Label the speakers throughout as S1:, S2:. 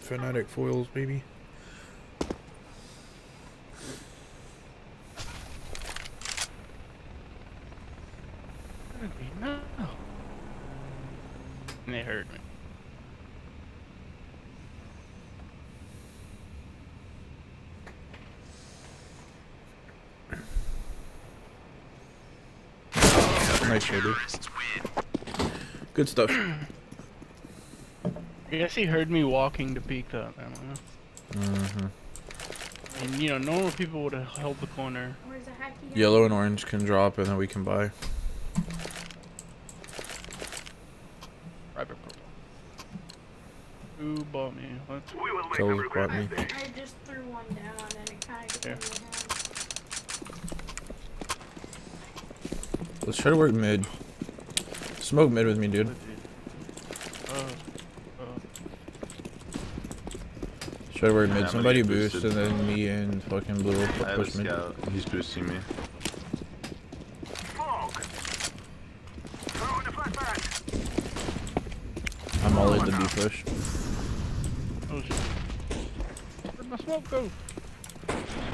S1: Fanatic foils, baby.
S2: No. They hurt me.
S1: Nice shoulder. Good stuff.
S2: I guess he heard me walking to peek up. I don't know. And you know, normal people would have held the corner.
S1: Yellow and orange can drop, and then we can buy.
S2: Right, purple. Who bought me? What?
S1: Kells bought me.
S3: I just threw one down and it kind of gave me a hand.
S1: Let's try to work mid. Smoke mid with me, dude. Try to work mid. Somebody boost, and then me and fucking blue will push mid.
S4: He's boosting me.
S1: I'm all in the B push.
S2: Oh shit. Where'd my smoke go?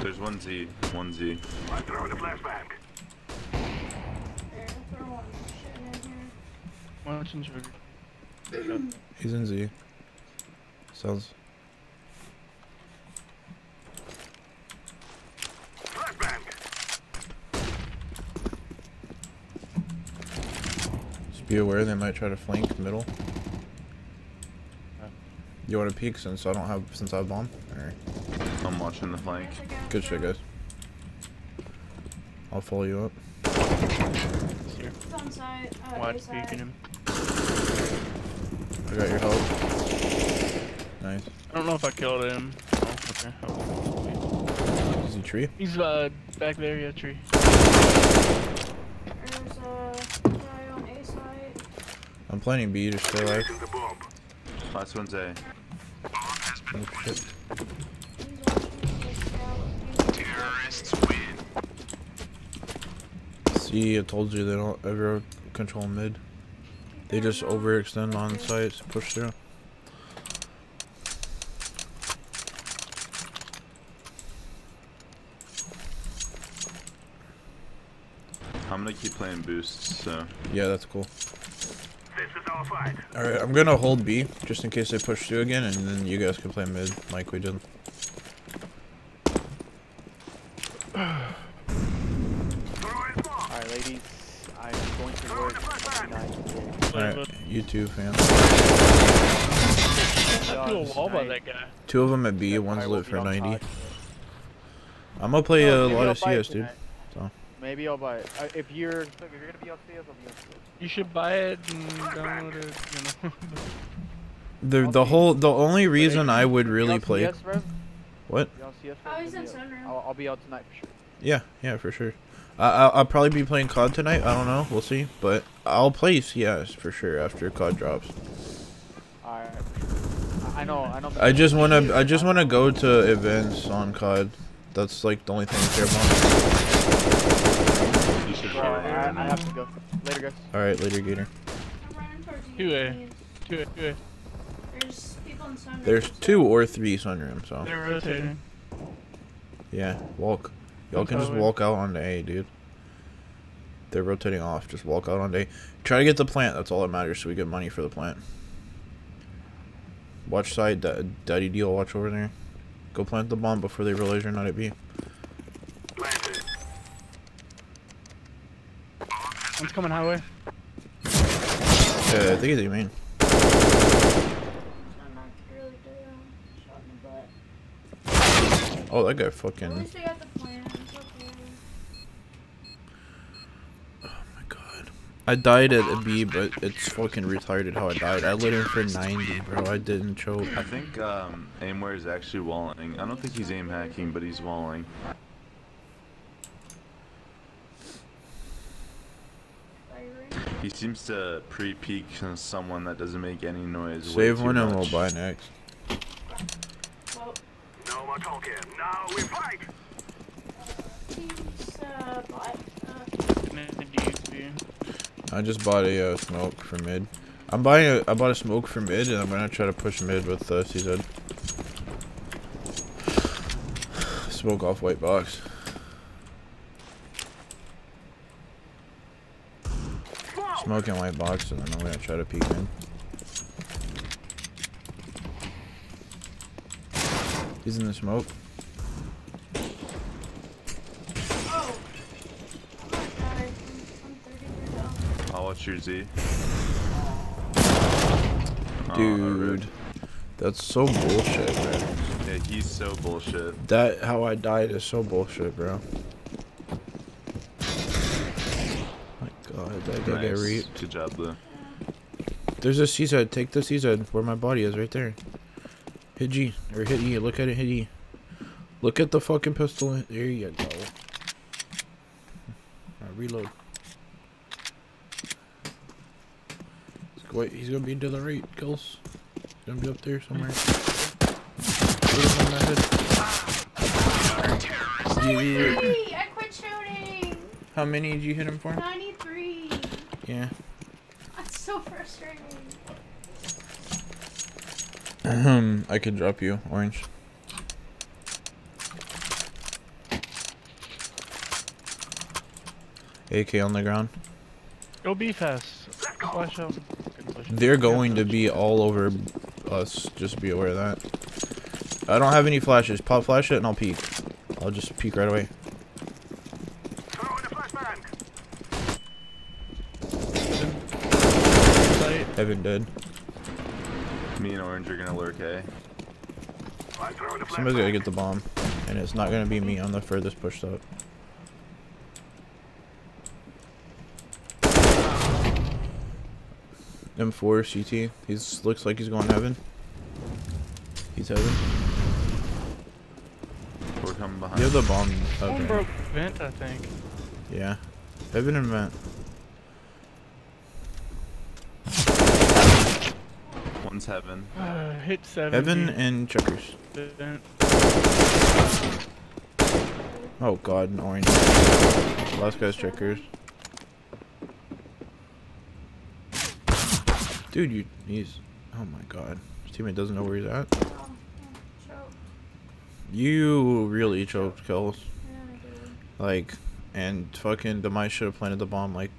S4: There's one Z. One Z.
S3: I'm throwing a flashbang. There, throw one shit in here.
S2: Watching trigger.
S1: He's in Z. Sounds. Just be aware they might try to flank middle. You want to peek since I have bomb? Alright.
S4: I'm watching the flank.
S1: Good shit, guys. I'll follow you up.
S3: It's on side.
S2: Watch peeking him.
S1: I got your help. Nice.
S2: I don't know if I killed him. Oh, okay. Oh.
S1: Is he tree?
S2: He's back there, yeah, tree.
S3: There's a guy on A side.
S1: I'm planning B to stay alive.
S4: Last one's A.
S1: Oh shit.
S4: Terrorists win.
S1: See, I told you they don't ever control mid. They just overextend on sites, push through.
S4: I'm gonna keep playing boosts, so.
S1: Yeah, that's cool. Alright, I'm gonna hold B, just in case they push through again, and then you guys can play mid, like we did.
S5: Alright, ladies, I'm going to work tonight.
S1: Alright, you too, fam.
S2: I threw a wall by that guy.
S1: 2 of them at B, one's lit for 90. I'm gonna play a lot of CS, dude. So.
S5: Maybe I'll buy it. If you're gonna be on CS, I'll be on CS.
S2: You should buy it and download it, you know.
S1: The only reason I would really play. What?
S3: Oh, he's in sunroom.
S5: I'll be out tonight for sure.
S1: Yeah, for sure. I'll probably be playing COD tonight. I don't know. We'll see. But I'll play CS for sure after COD drops.
S5: Alright. I know.
S1: I just wanna go to events on COD. That's like the only thing I care about.
S4: You should
S5: I have to go. Later, guys.
S1: Alright, later, Gator.
S3: I'm running towards you.
S2: 2A. 2A.
S3: There's people in sunroom.
S1: There's 2 or 3 sunroom, so.
S2: They're rotating.
S1: Yeah, walk. Y'all can just walk out on the A, dude. They're rotating off. Just walk out on A. Try to get the plant. That's all that matters, so we get money for the plant. Watch side. Daddy deal. Watch over there. Go plant the bomb before they realize you're not at B.
S2: One's coming highway.
S1: Yeah, I think it's main. Oh, that guy fucking.
S3: At least we got the plan. It's okay.
S1: Oh my god. I died at a B, but it's fucking retarded how I died. I lit him for 90, bro. I didn't choke.
S4: I think Aimware is actually walling. I don't think he's aim hacking, but he's walling. He seems to pre-peek someone that doesn't make any noise.
S1: Save one and we'll buy next.
S3: Well,
S6: no more talking. Now we fight.
S3: he's
S1: I just bought a smoke for mid. I bought a smoke for mid, and I'm gonna try to push mid with CZ. smoke off white box. Smoking white box, and then I'm gonna try to peek in. He's in the smoke.
S7: Oh! I'm gonna die. I'm 30 years old.
S4: I'll watch your Z.
S1: Dude, that's so bullshit, man.
S4: Yeah, he's so bullshit.
S1: That, how I died is so bullshit, bro. My god, that guy got reaped.
S4: Good job, Blue.
S1: There's a CZ, take the CZ, where my body is, right there. Hit G, or hit E, look at it, hit E. Look at the fucking pistol, there you go. Reload. Wait, he's gonna be to the right, kills. He's gonna be up there somewhere.
S7: I quit shooting!
S1: How many did you hit him for?
S7: 93!
S1: Yeah.
S7: That's so frustrating.
S1: I could drop you, orange. AK on the ground.
S2: Go be fast. Flash out.
S1: They're going to be all over us. Just be aware of that. I don't have any flashes. Pop flash it and I'll peek. I'll just peek right away.
S6: Throw in a flashbang.
S1: Heaven dead.
S4: Me and Orange are gonna lurk A.
S6: I'm throwing a
S1: Somebody's gotta
S6: flashbang.
S1: get the bomb. And it's not gonna be me. I'm the furthest pushed up. M4 CT. He's looks like he's going heaven. He's heaven.
S4: We're coming behind.
S1: You have the bomb up
S2: One
S1: there.
S2: broke vent, I think.
S1: Yeah. Heaven and vent.
S4: One's heaven.
S2: Hit 70.
S1: Heaven and checkers.
S2: Vent.
S1: Oh god, an orange. Last guy's checkers. Dude, he's... Oh my god. His teammate doesn't know where he's at.
S7: Oh, I'm choked.
S1: You really choked kills.
S7: Yeah, I did.
S1: Like, and fucking Demise should have planted the bomb like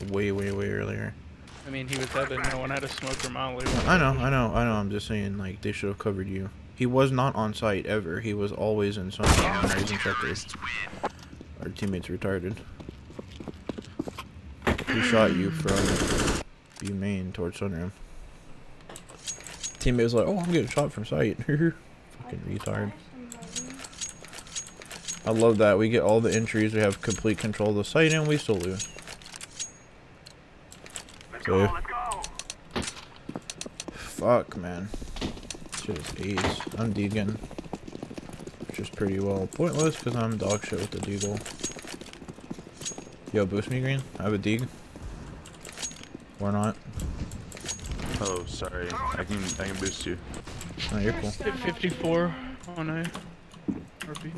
S1: way earlier.
S2: I mean, he was heaven. No one had a smoke or molly.
S1: I know. I'm just saying, like, they should have covered you. He was not on site ever. He was always in something. And he's in checkers. Our teammate's retarded. He shot you from B main towards Sunroom. Teammate was like, "Oh, I'm getting shot from sight." Fucking retard. I love that. We get all the entries. We have complete control of the site, and we still lose.
S6: Let's go, let's go.
S1: Fuck, man. Shit is ace. I'm deegan. Which is pretty well pointless because I'm dog shit with the deagle. Yo, boost me, green. I have a deeg. Or not.
S4: Oh, sorry. I can boost you.
S1: Oh, you're cool.
S2: Hit 54 on A. RP.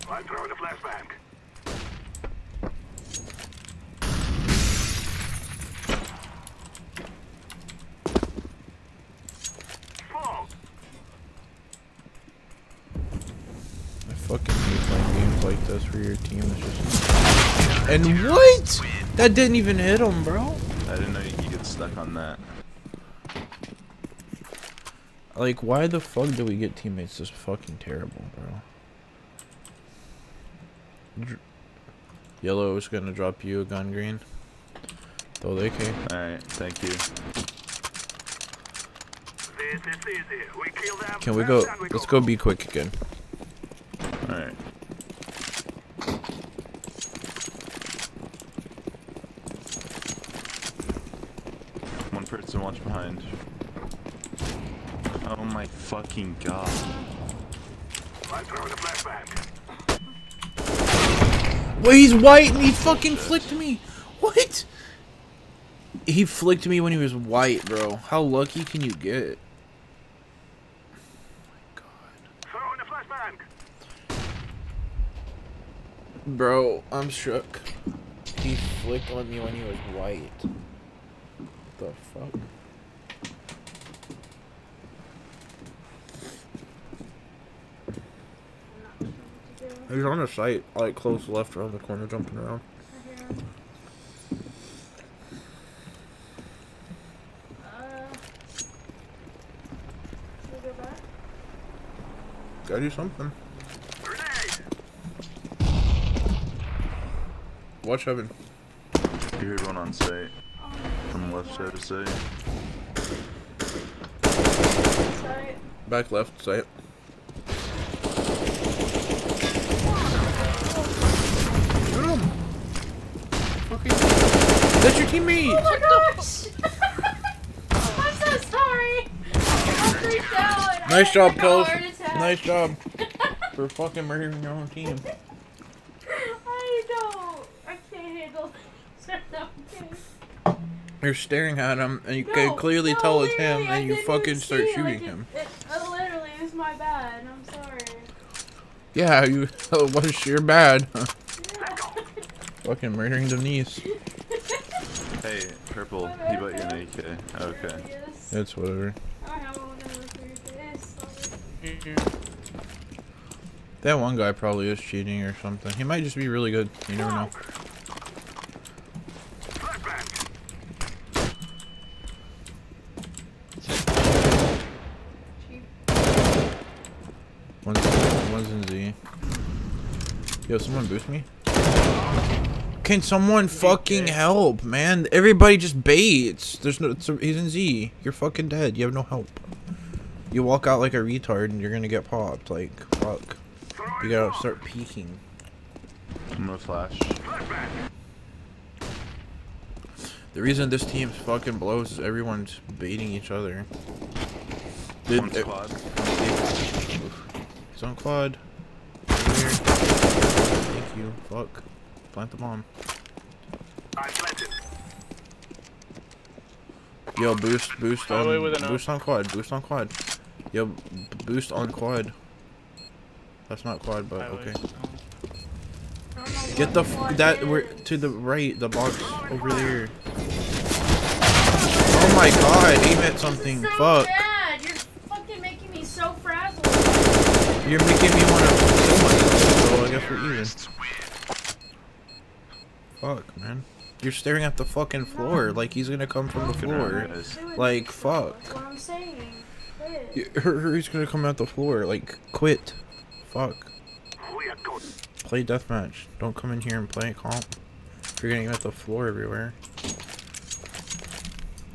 S6: I'm throwing a flashbang. Fall.
S1: I fucking hate playing games like this where your team is just... And what? That didn't even hit him, bro.
S4: I didn't know you could get stuck on that.
S1: Like, why the fuck do we get teammates this fucking terrible, bro? Yellow is gonna drop you a gun, green. Though they came.
S4: Alright, thank you.
S6: This is easy. We kill them.
S1: Can we go?
S6: then we
S1: Let's go be quick again.
S4: Alright. One person watch behind. Oh my fucking god.
S6: I'm throwing a flashbang.
S1: Wait, he's white and he fucking flicked me. What? He flicked me when he was white, bro. How lucky can you get?
S6: Throwing a flashbang.
S1: Bro, I'm shook. He flicked on me when he was white. The fuck? He's on the site, like close left around the corner, jumping around.
S7: Should we go back?
S1: Gotta do something. Watch heaven.
S4: You heard one on site. From left side of site.
S7: Sorry.
S1: Back left site. Shoot him! That's your teammate!
S7: Oh my gosh! I'm so sorry! I freaked out!
S1: Nice job,
S7: Kels.
S1: Kels. Nice job. For fucking murdering your own team.
S7: I can't handle this. Okay.
S1: You're staring at him, and you can clearly tell it's him,
S7: literally, I
S1: and you
S7: didn't
S1: fucking
S7: even
S1: start
S7: see,
S1: shooting
S7: like,
S1: him.
S7: It literally is my bad. I'm sorry.
S1: Yeah, you was your bad.
S7: Yeah.
S1: Fucking murdering the niece.
S4: Hey, Purple, he bought you an AK. Okay.
S7: Yes.
S1: It's whatever.
S7: I have one of those for your face.
S1: That one guy probably is cheating or something. He might just be really good. You never know. One's in Z. Yo, someone boost me? Can someone fucking help, man? Everybody just baits. There's no. He's in Z. You're fucking dead. You have no help. You walk out like a retard and you're gonna get popped. Like, fuck. You gotta start peeking.
S4: I'm gonna flash.
S1: The reason this team fucking blows is everyone's baiting each other.
S4: One squad.
S1: He's on quad. Over here. Thank you. Fuck. Plant the bomb. Yo, boost
S2: All the way with
S1: on
S2: an
S1: boost on quad. Boost on quad. Yo, boost on quad. That's not quad, but okay. Get the we're to the right, the box over there. Oh my god, aim at something.
S7: So
S1: Fuck.
S7: bad. You're fucking making me so frazzled.
S1: You're making me want to kill myself, so I guess we're even. Fuck, man. You're staring at the fucking floor like he's gonna come from the floor. Like, fuck.
S7: That's what I'm saying. Quit.
S1: He's gonna come at the floor. Like, quit. Fuck. Play deathmatch. Don't come in here and play comp. You're gonna get the floor everywhere.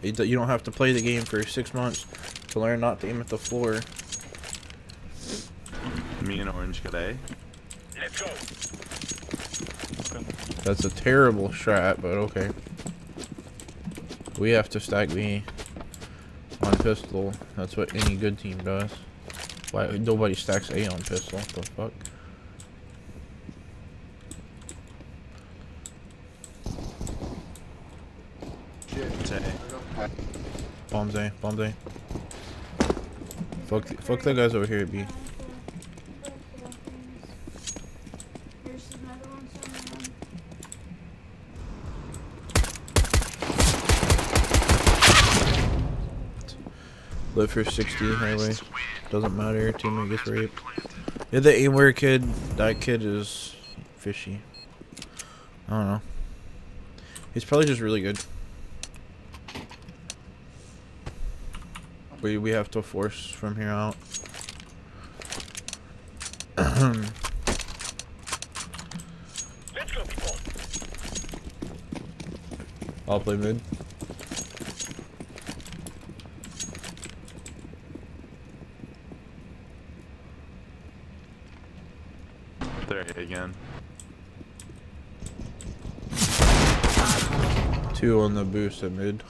S1: You don't have to play the game for 6 months to learn not to aim at the floor.
S4: Me and Orange got A.
S6: Let's go.
S1: That's a terrible strat, but okay. We have to stack B on pistol. That's what any good team does. Why nobody stacks A on pistol? What the fuck?
S4: It's A.
S1: Bombs A. Bombs A. Fuck the guys over here at B.
S7: Here's another one somewhere.
S1: Live for 60 highway. Doesn't matter. Teammate gets raped. Yeah, the A-ware kid. That kid is fishy. I don't know. He's probably just really good. We have to force from here out.
S6: Let's go, people.
S1: I'll play mid.
S4: There again.
S1: 2 on the boost at mid.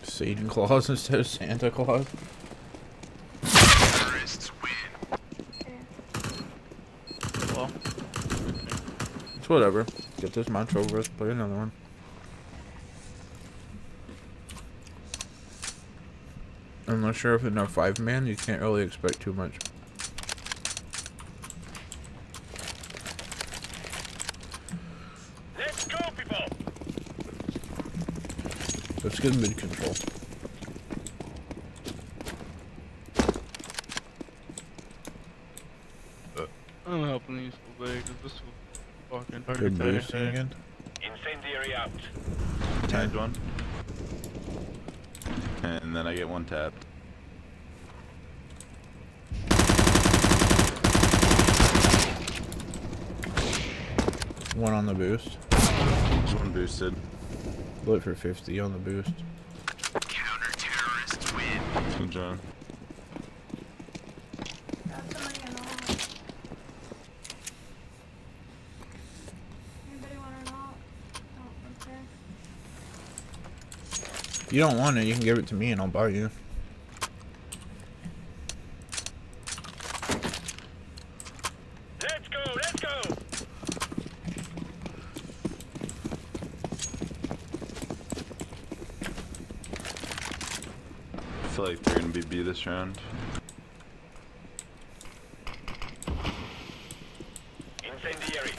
S1: Satan Claus instead of Santa Claus.
S2: Well,
S1: It's whatever. Get this match over with, play another one. Unless you're in a 5-man, you can't really expect too much.
S6: Let's go, people.
S1: Let's get mid control.
S2: I'm helping these little because this will fucking
S1: Good
S2: target
S1: boosting
S2: that.
S1: again.
S6: Incendiary out.
S4: Tagged one. And then I get one tapped.
S1: One on the boost.
S4: One boosted.
S1: Lit for 50 on the boost.
S4: Counter-terrorists win. Good job.
S7: Got somebody in all. Anybody want an alt? Oh, okay.
S1: If you don't want it, you can give it to me and I'll buy you.
S6: Let's go, let's go.
S4: I feel like they're gonna be B this round.
S6: Incendiary.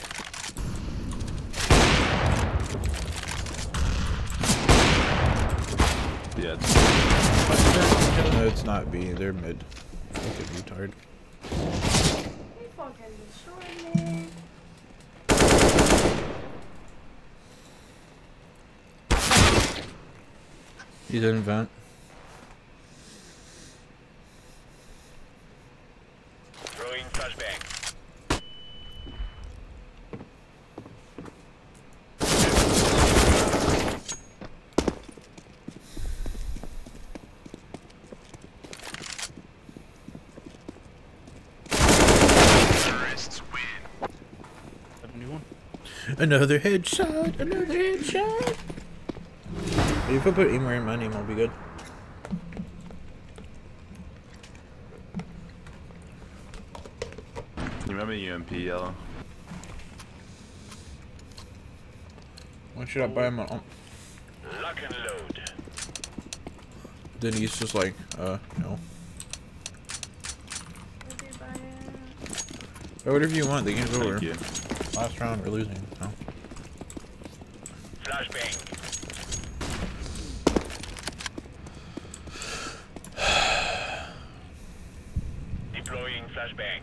S4: Yeah.
S1: No, it's not B. They're mid. Fucking retard.
S7: He fucking destroyed me.
S1: He's in vent.
S6: Throwing flashbang.
S4: Terrorists win.
S2: 71.
S1: Another headshot. Another headshot. If I put Emer in my name, I'll be good.
S4: You remember UMP yellow?
S1: Why should I buy him?
S6: Lock and load.
S1: Then he's just like, no.
S7: Did you buy it?
S1: Or whatever you want. The game's over.
S4: Thank you.
S1: Last round, we're losing. So.
S6: Flashbang. Deploying flashbang.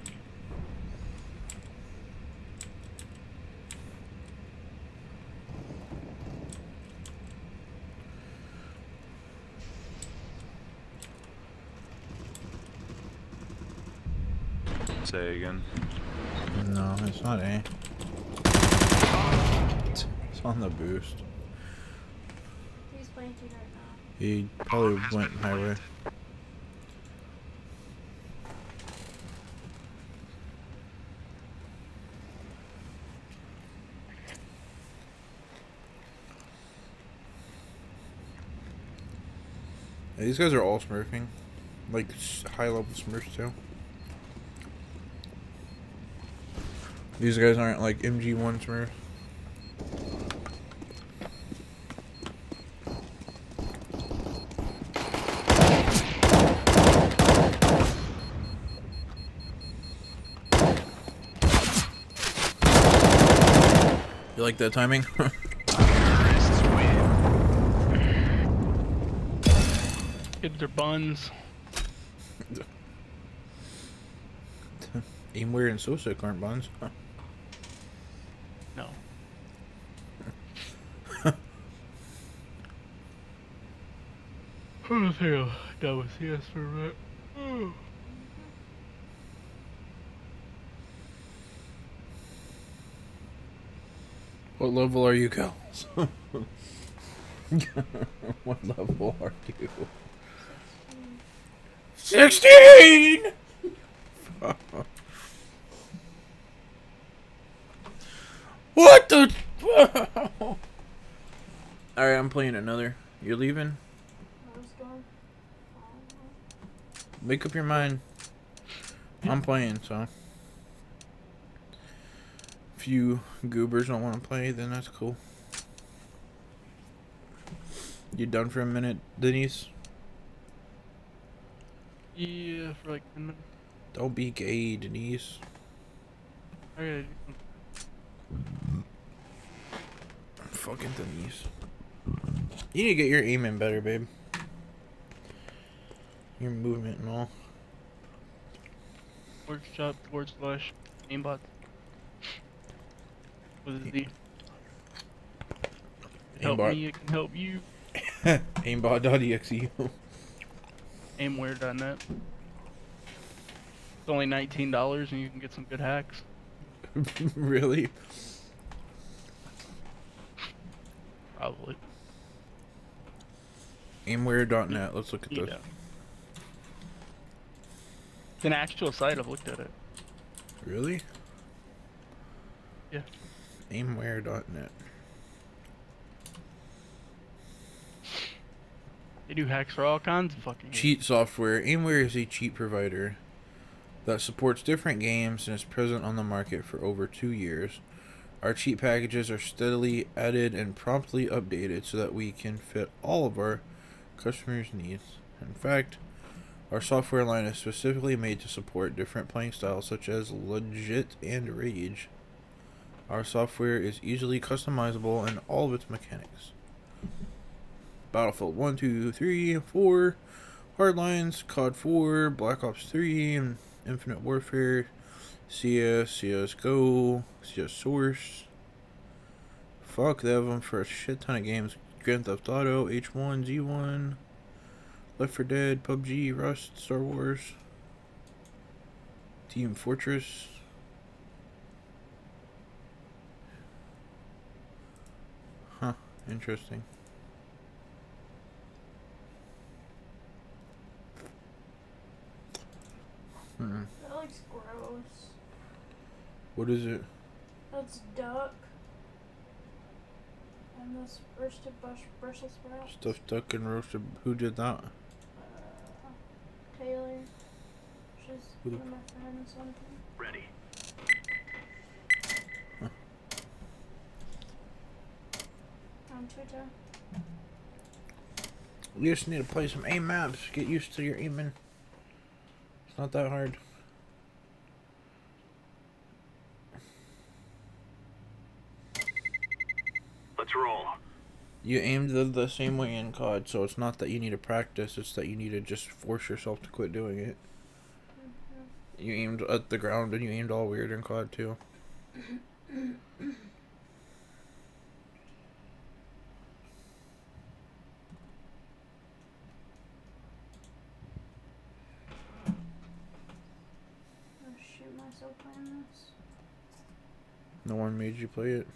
S4: Say again.
S1: No, it's not A. It's on the boost.
S7: He's planting right now.
S1: He probably went highway. Yeah, these guys are all smurfing. Like, high level smurfs too. These guys aren't like MG1 smurfs. You like that timing?
S2: Kids are buns.
S1: Aimwear and Sosa aren't buns. Huh.
S2: No. I think I'm done with CS for a bit.
S1: What level are you, Cal? What level are you? 16! What the? Alright, I'm playing another. You're leaving?
S7: I was going.
S1: Make up your mind. I'm playing, so. If you goobers don't want to play, then that's cool. You done for a minute, Denise?
S2: Yeah, for like 10 minutes.
S1: Don't be gay, Denise.
S2: I gotta do something.
S1: Fucking Denise. You need to get your aiming better, babe. Your movement and all.
S2: Workshop / aimbot. With a Z. Help
S1: Aimbot.
S2: me, it can help you.
S1: Aimbot.exe.
S2: Aimware.net. It's only $19 and you can get some good hacks.
S1: Really?
S2: Probably.
S1: Aimware.net. Let's look at this.
S2: Yeah. It's an actual site, I've looked at it.
S1: Really?
S2: Yeah.
S1: Aimware.net.
S2: They do hacks for all kinds of fucking
S1: Cheat software. Aimware is a cheat provider that supports different games and is present on the market for over 2 years. Our cheat packages are steadily added and promptly updated so that we can fit all of our customers' needs. In fact, our software line is specifically made to support different playing styles such as Legit and Rage. Our software is easily customizable in all of its mechanics. Battlefield 1, 2, 3, 4, Hardlines, COD 4, Black Ops 3, and Infinite Warfare, CS, CSGO, CS Source. Fuck, they have them for a shit ton of games. Grand Theft Auto, H1, Z1, Left 4 Dead, PUBG, Rust, Star Wars, Team Fortress. Huh, interesting.
S7: That looks gross.
S1: What is it?
S7: That's duck. And this roasted Brussels sprouts.
S1: Stuffed duck and roasted. Who did that?
S7: Taylor. She's
S1: Who the-
S7: one of my friends. Something.
S6: Ready.
S7: On Twitter.
S1: You just need to play some aim maps. Get used to your aiming. It's not that hard.
S6: Let's roll.
S1: You aimed the same way in COD, so it's not that you need to practice, it's that you need to just force yourself to quit doing it. You aimed at the ground and you aimed all weird in COD too.
S7: I'll shoot myself playing this.
S1: No one made you play it.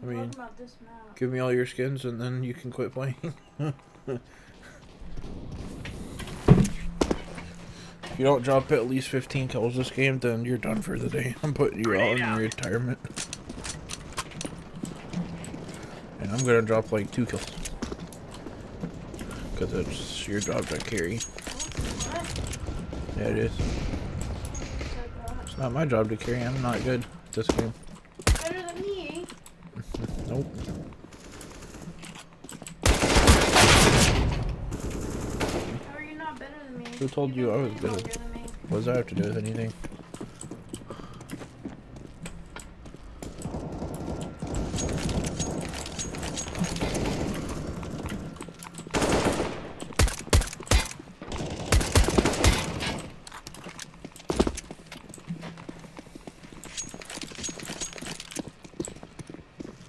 S1: I mean,
S7: Talking about this map.
S1: give me all your skins and then you can quit playing. If you don't drop at least 15 kills this game, then you're done for the day. I'm putting you all in retirement. And I'm gonna drop like 2 kills. Because it's your job to carry. Yeah, it is. It's not my job to carry. I'm not good at this game.
S7: Better than me.
S1: Nope.
S7: How are you not better than me?
S1: Who told you I was
S7: You're
S1: good?
S7: longer than me.
S1: What does that have to do with anything?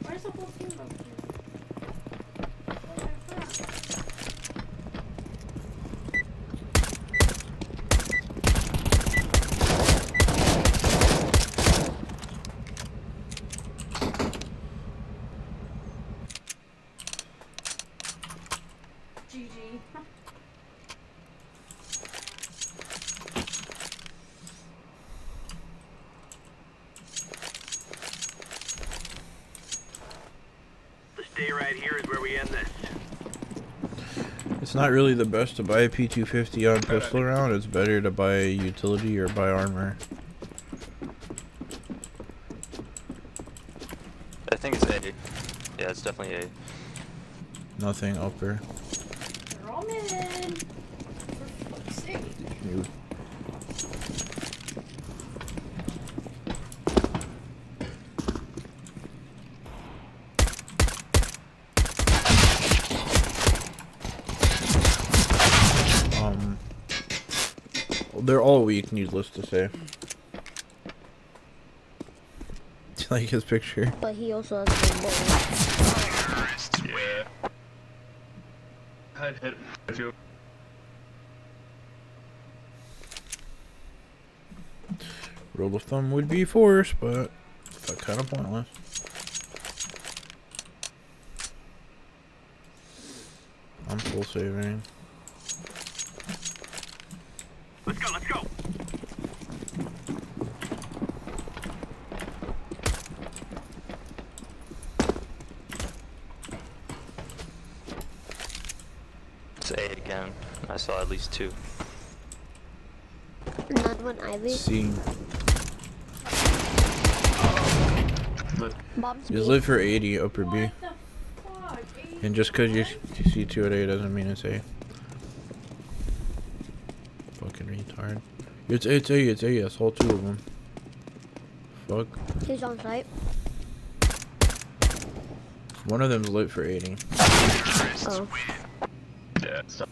S7: Where's the whole team over here? Where's my friend? GG.
S6: This day right here is where we end this.
S1: It's not really the best to buy a P250 on pistol round. It's better to buy a utility or buy armor.
S8: I think it's A. Yeah, it's definitely A.
S1: Nothing upper.
S7: They're all mid. For
S1: You. They're all weak, needless to say. Do you like his picture?
S9: But he also has a bullet.
S10: Yeah. I'd hit if you.
S1: Rule of thumb would be force, but that's kind of pointless. I'm full saving.
S6: Let's go, let's go.
S8: It's A again. I saw at least 2.
S9: Not one Ivy.
S1: See,
S9: Bombs
S1: just
S9: B.
S1: live for 80 upper B,
S7: What the fuck?
S1: and just because you see 2 at A doesn't mean it's A. Fucking retard. It's A. I saw 2 of them. Fuck.
S9: He's on site.
S1: One of them's lit for 80.
S9: Oh.
S10: Yeah, stop.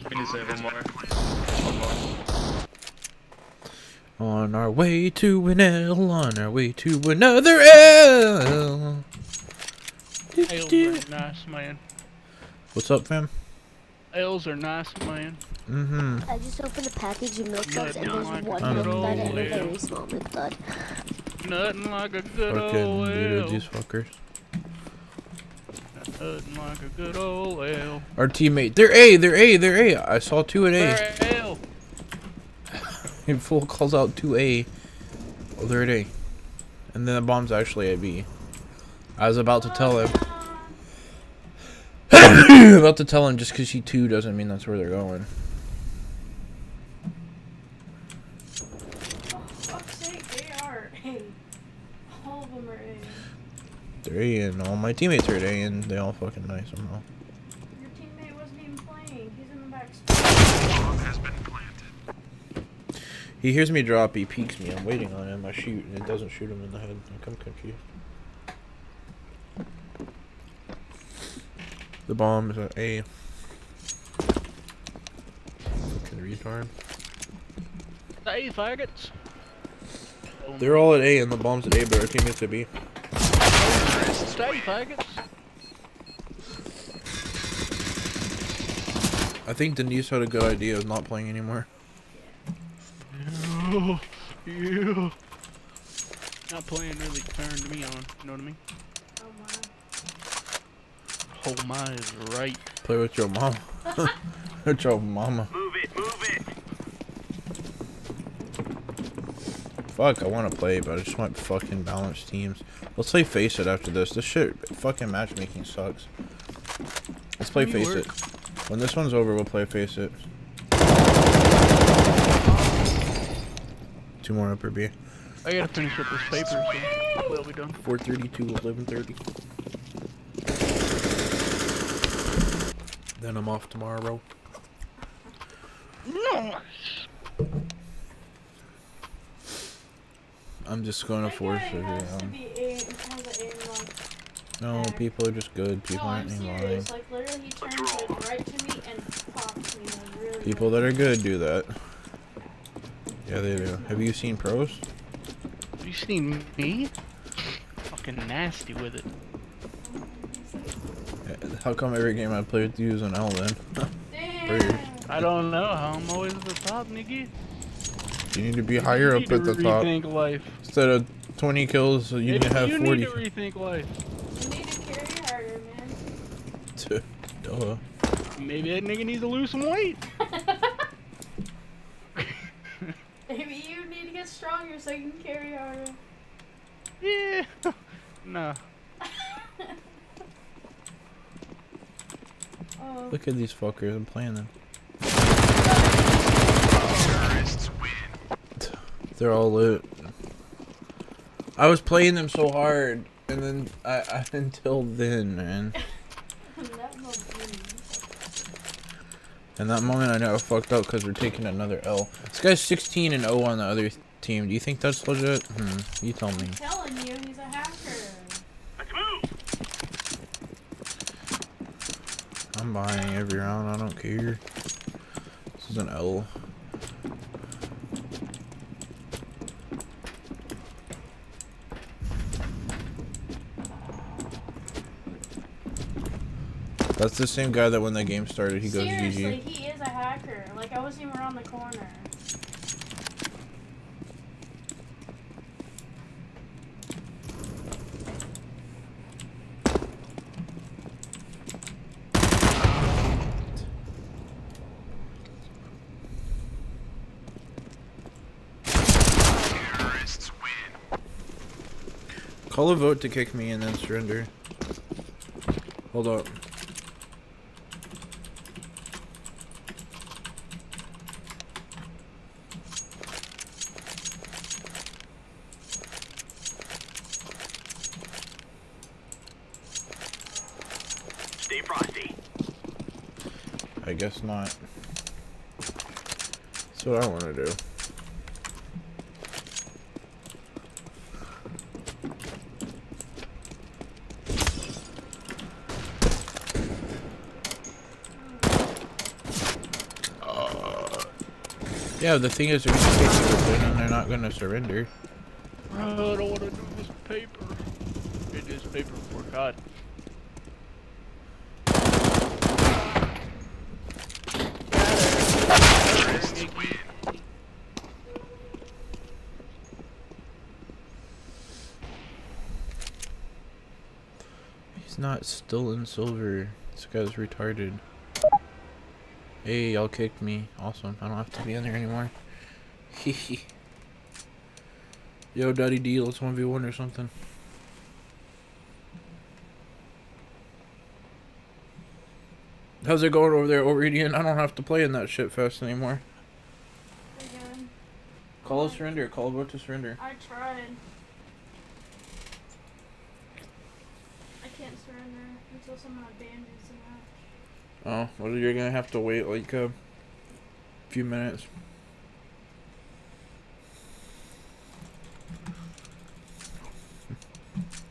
S10: We need to save one more. One more.
S1: On our way to an L, on our way to another L.
S2: Ales are nice, man.
S1: What's up, fam?
S2: Ales are nice, man.
S1: Mm-hmm.
S9: I just opened a package of milk duds and there's
S2: Like
S9: one
S1: a
S9: milk
S1: good
S9: dud and a
S2: old
S9: very small milk dud.
S2: Nothing like a good
S1: Fucking
S2: old ale.
S1: these fuckers.
S2: Nothing like a good old ale.
S1: Our teammate, they're A. I saw 2 at A.
S2: For ale.
S1: He full calls out 2A. Oh, they're at A. And then the bomb's actually at B. I was about to tell him. About to tell him just because he 2 doesn't mean that's where they're going.
S7: Oh, fuck's sake, they are A. All of them are A.
S1: They're A and all my teammates are at A and they all fucking die somehow.
S7: Your teammate wasn't even playing. He's in the back.
S3: Bomb has been planted.
S1: He hears me drop, he peeks me, I'm waiting on him, I shoot, and it doesn't shoot him in the head. I'm confused. The bomb is at A. Fucking retard.
S2: Hey, faggots.
S1: They're all at A and the bomb's at A, but our teammates at B.
S2: Stay, faggots.
S1: I think Denise had a good idea of not playing anymore.
S2: Yeah. Not playing really turned me on. You know what I mean?
S7: Oh my.
S2: Oh my is right.
S1: Play with your mom. With your mama.
S6: Move it, move it.
S1: Fuck, I want to play, but I just want fucking balanced teams. Let's play Face It after this. This shit, fucking matchmaking sucks. Let's play Face It. When this one's over, we'll play Face It. 2 more upper B.
S2: I gotta finish up this paper, so we'll be done.
S1: 4:32, 11:30. Then I'm off tomorrow.
S2: No.
S1: I'm just gonna force it.
S7: Has to be A. Has an A in luck.
S1: No, people are just good. People
S7: No, I'm
S1: aren't even lying.
S7: serious. Like literally, he turns like right to me and pops me. Like really.
S1: People that are good do that. Yeah, they do. Have you seen pros?
S2: Have you seen me? Fucking nasty with it.
S1: How come every game I play with you is an L then? Weird.
S7: Damn.
S2: I don't know how I'm always at the top, nigga.
S1: You need to be higher
S2: You
S1: up
S2: need to
S1: at the top.
S2: rethink life.
S1: Instead of 20 kills, you need to have 40.
S2: You need to rethink life.
S7: You need to carry harder, man.
S1: Duh.
S2: Maybe that nigga needs to lose some weight.
S7: Maybe you need to get stronger so you can carry harder.
S2: Yeah. Nah.
S7: Oh.
S1: Look at these fuckers. I'm playing them.
S3: Terrorists win.
S1: They're all lit. I was playing them so hard, and then I until then, man.
S7: That must be-
S1: In that moment, I know I fucked up because we're taking another L. This guy's 16 and 0 on the other team. Do you think that's legit? You tell me.
S7: I'm telling you, he's a hacker.
S6: Let's move.
S1: I'm buying every round. I don't care. This is an L. That's the same guy that when the game started, he goes GG.
S7: Seriously, he is a hacker. Like, I wasn't even around the corner.
S1: Call a vote to kick me and then surrender. Hold up.
S6: Stay frosty.
S1: I guess not. That's what I want to do. Yeah, the thing is, they're gonna take you open and they're not gonna surrender.
S2: I don't want to do this paper. Get this paper before God.
S1: He's not still in silver. This guy's retarded. Hey, y'all kicked me. Awesome. I don't have to be in there anymore. Yo, Daddy D, let's 1v1 or something. How's it going over there, Oridian? I don't have to play in that shit fest anymore.
S7: Again.
S1: Call a surrender. Call a vote to surrender.
S7: I tried. I can't surrender until someone abandons the match.
S1: Oh, well, you're gonna have to wait like a few minutes.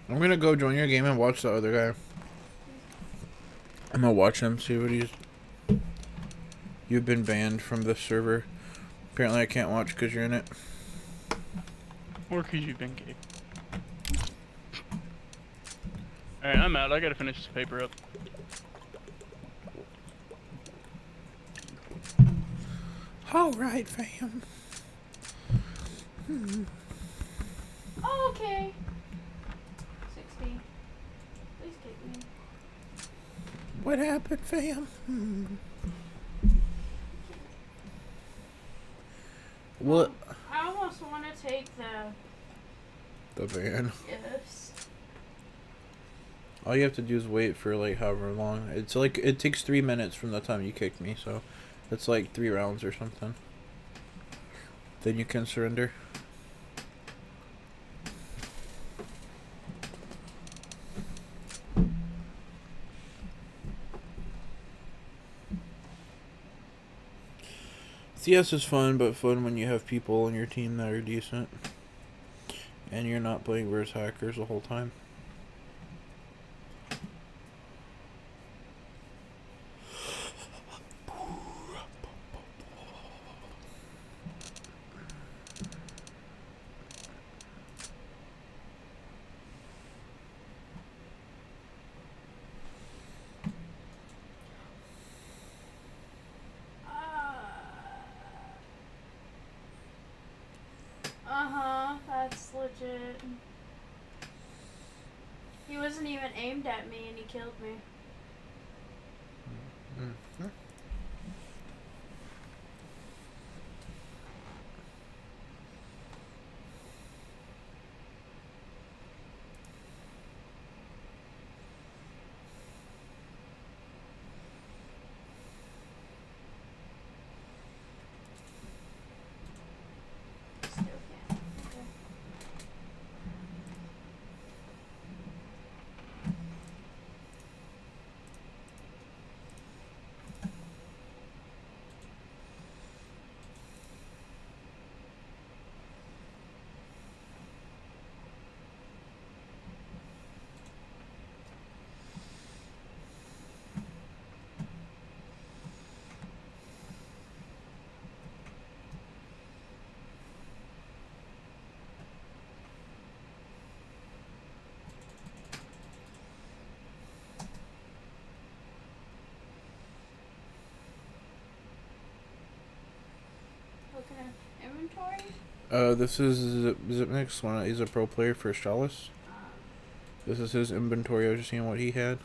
S1: I'm gonna go join your game and watch the other guy. I'm gonna watch him, see what he's... You've been banned from this server. Apparently I can't watch because you're in it.
S2: Or because you've been gay. Alright, I'm out. I gotta finish this paper up.
S1: Alright, fam.
S7: Oh, okay. 60. Please kick me.
S1: What happened, fam? What?
S7: I almost want to take
S1: The ban.
S7: Yes.
S1: All you have to do is wait for like however long. It's like, it takes 3 minutes from the time you kicked me, so it's like 3 rounds or something. Then you can surrender. CS is fun, but fun when you have people on your team that are decent. And you're not playing versus hackers the whole time.
S7: Uh-huh, that's legit. He wasn't even aimed at me and he killed me. Still can't. Okay.
S1: This is Zipnik's one. He's a pro player for Astralis. This is his inventory. I was just seeing what he had.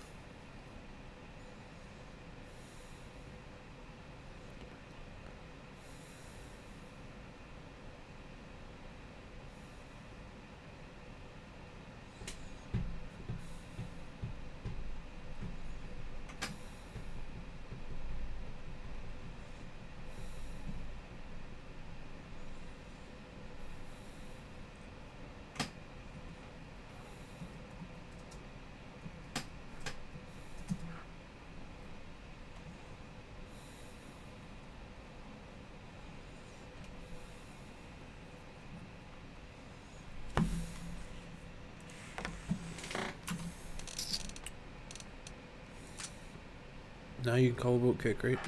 S1: Now you can call a boat kick, right?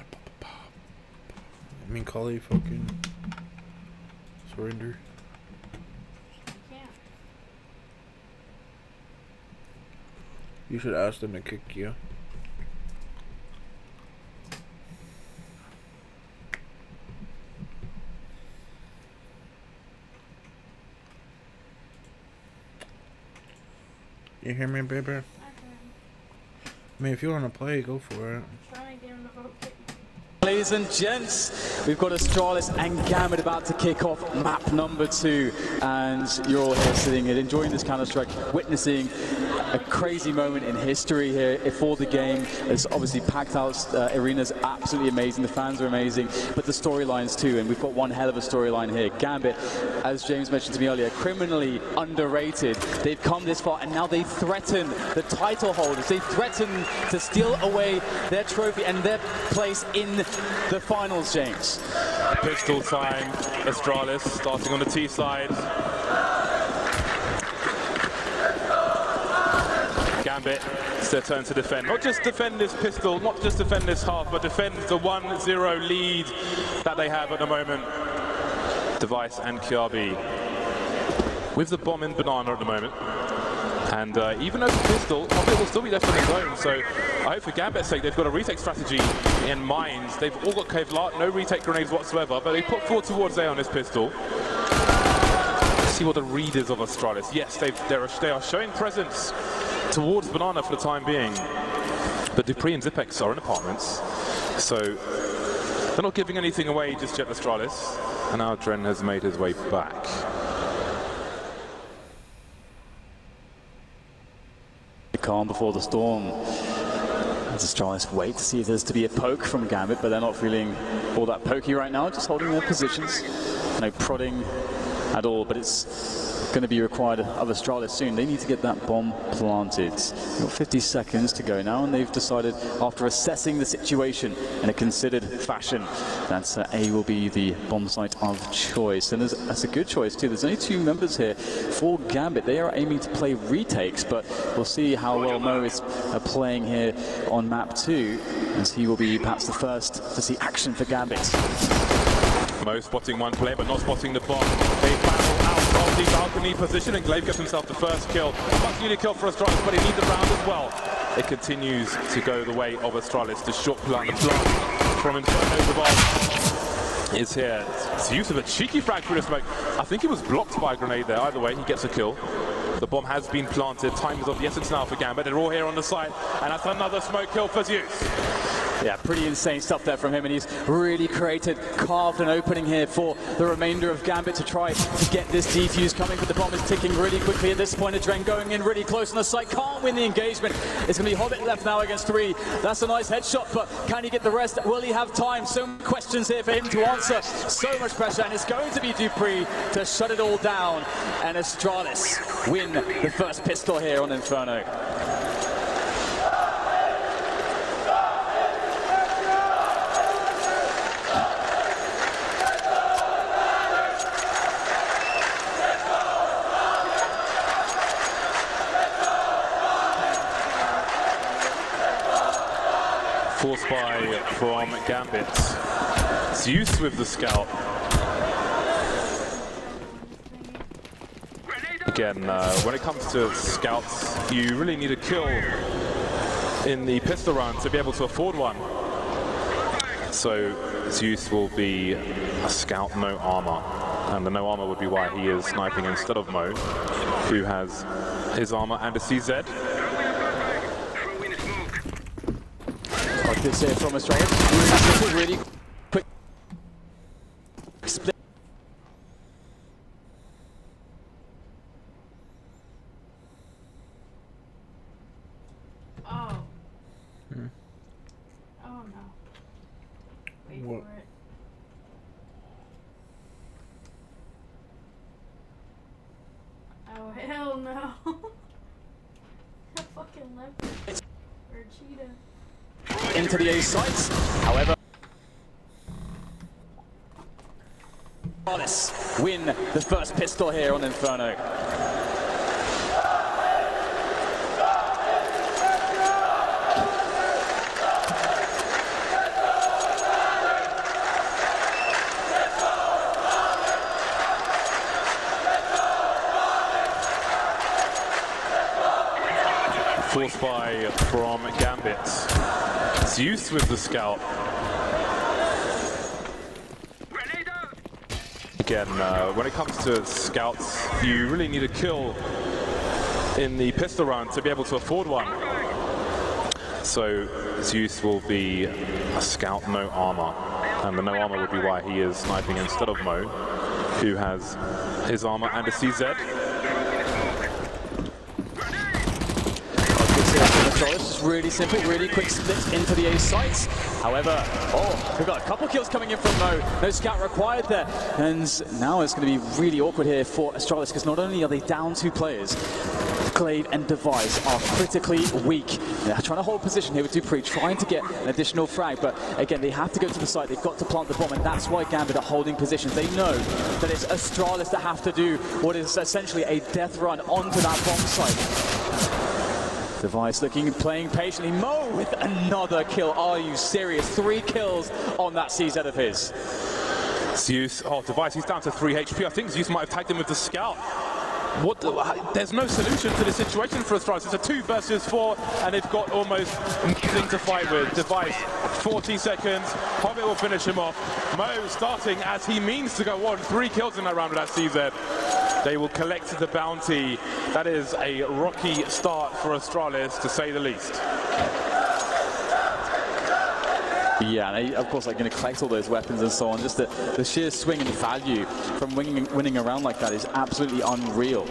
S1: I mean, call a fucking surrender.
S7: Can't.
S1: You should ask them to kick you. You hear me, baby? I mean, if you want to play, go for it.
S7: Trying to get him to vote kick.
S11: Ladies and gents, we've got Astralis and Gambit about to kick off map number 2, and you're all here sitting and enjoying this Counter-Strike, witnessing a crazy moment in history here for the game. It's obviously packed out, arena's absolutely amazing, the fans are amazing, but the storylines too, and we've got one hell of a storyline here. Gambit, as James mentioned to me earlier, criminally underrated. They've come this far and now they threaten the title holders. They threaten to steal away their trophy and their place in the finals, James.
S12: Pistol time, Astralis starting on the T side. Gambit, it's their turn to defend. Not just defend this pistol, not just defend this half, but defend the 1-0 lead that they have at the moment. Device and Kiabi with the bomb in banana at the moment. And even though the pistol, Hobbit will still be left in the zone, so I hope for Gambit's sake they've got a retake strategy in mind. They've all got Kevlar, no retake grenades whatsoever, but they put 4 towards A on this pistol. Let's see what the read is of Astralis. Yes, they are showing presence towards banana for the time being, but Dupree and Zipex are in apartments, so they're not giving anything away just yet, Astralis. And now Dren has made his way back.
S11: Calm before the storm. As Astralis wait to see if there's to be a poke from Gambit, but they're not feeling all that pokey right now, just holding their positions. No prodding at all, but it's going to be required of Astralis soon. They need to get that bomb planted. We've got 50 seconds to go now, and they've decided, after assessing the situation in a considered fashion, that A will be the bomb site of choice. And that's a good choice too. There's only 2 members here for Gambit. They are aiming to play retakes, but we'll see how well Mo is playing here on map 2, as he will be perhaps the first to see action for Gambit.
S12: Mo spotting one player, but not spotting the bomb. They battle out of the balcony position, and Glaive gets himself the first kill. Much needed kill for Astralis, but he needs the round as well. It continues to go the way of Astralis. The short plant, the plant from Inferno. The bomb is here. It's the use of a cheeky frag through the smoke. I think he was blocked by a grenade there. Either way, he gets a kill. The bomb has been planted. Time is of the essence now for Gambit. They're all here on the side, and that's another smoke kill for Zeus.
S11: Yeah, pretty insane stuff there from him, and he's really carved an opening here for the remainder of Gambit to try to get this defuse coming, but the bomb is ticking really quickly at this point. Dren going in really close on the site, can't win the engagement. It's going to be Hobbit left now against 3. That's a nice headshot, but can he get the rest? Will he have time? So many questions here for him to answer. So much pressure, and it's going to be Dupree to shut it all down, and Astralis win the first pistol here on Inferno.
S12: Force buy from Gambit. Zeus with the scout. Again, when it comes to scouts, you really need a kill in the pistol round to be able to afford one. So Zeus will be a scout, no armor. And the no armor would be why he is sniping instead of Mo, who has his armor and a CZ.
S11: Like this here from Astralis. Really quick split.
S7: Oh. Oh no. Wait
S1: What?
S7: for it. Oh hell no. I fucking left it. Or cheetah.
S11: Into the A sites. However, Astralis win the first pistol here on Inferno.
S12: Force buy from Gambit. Zeus with the scout. Again, when it comes to scouts, you really need a kill in the pistol round to be able to afford one. So Zeus will be a scout, no armor. And the no armor would be why he is sniping instead of Mo, who has his armor and a CZ.
S11: Just really simple, really quick split into the A sites. However, we've got a couple kills coming in from Mo. No scout required there. And now it's going to be really awkward here for Astralis, because not only are they down 2 players, Glaive and Device are critically weak. They're trying to hold position here with Dupree, trying to get an additional frag, but again, they have to go to the site. They've got to plant the bomb, and that's why Gambit are holding positions. They know that it's Astralis that have to do what is essentially a death run onto that bomb site. Device playing patiently. Mo with another kill. Are you serious? 3 kills on that CZ of his.
S12: Zeus, Device, he's down to 3 HP. I think Zeus might have tagged him with the scout. There's no solution to this situation for Astralis. It's a 2 versus 4, and they've got almost nothing to fight with. Device, 40 seconds. Hobbit will finish him off. Mo starting as he means to go on. 3 kills in that round with that CZ. They will collect the bounty. That is a rocky start for Astralis, to say the least.
S11: Yeah, and of course, like, going to collect all those weapons and so on. Just the sheer swing in value from winning a round like that is absolutely unreal.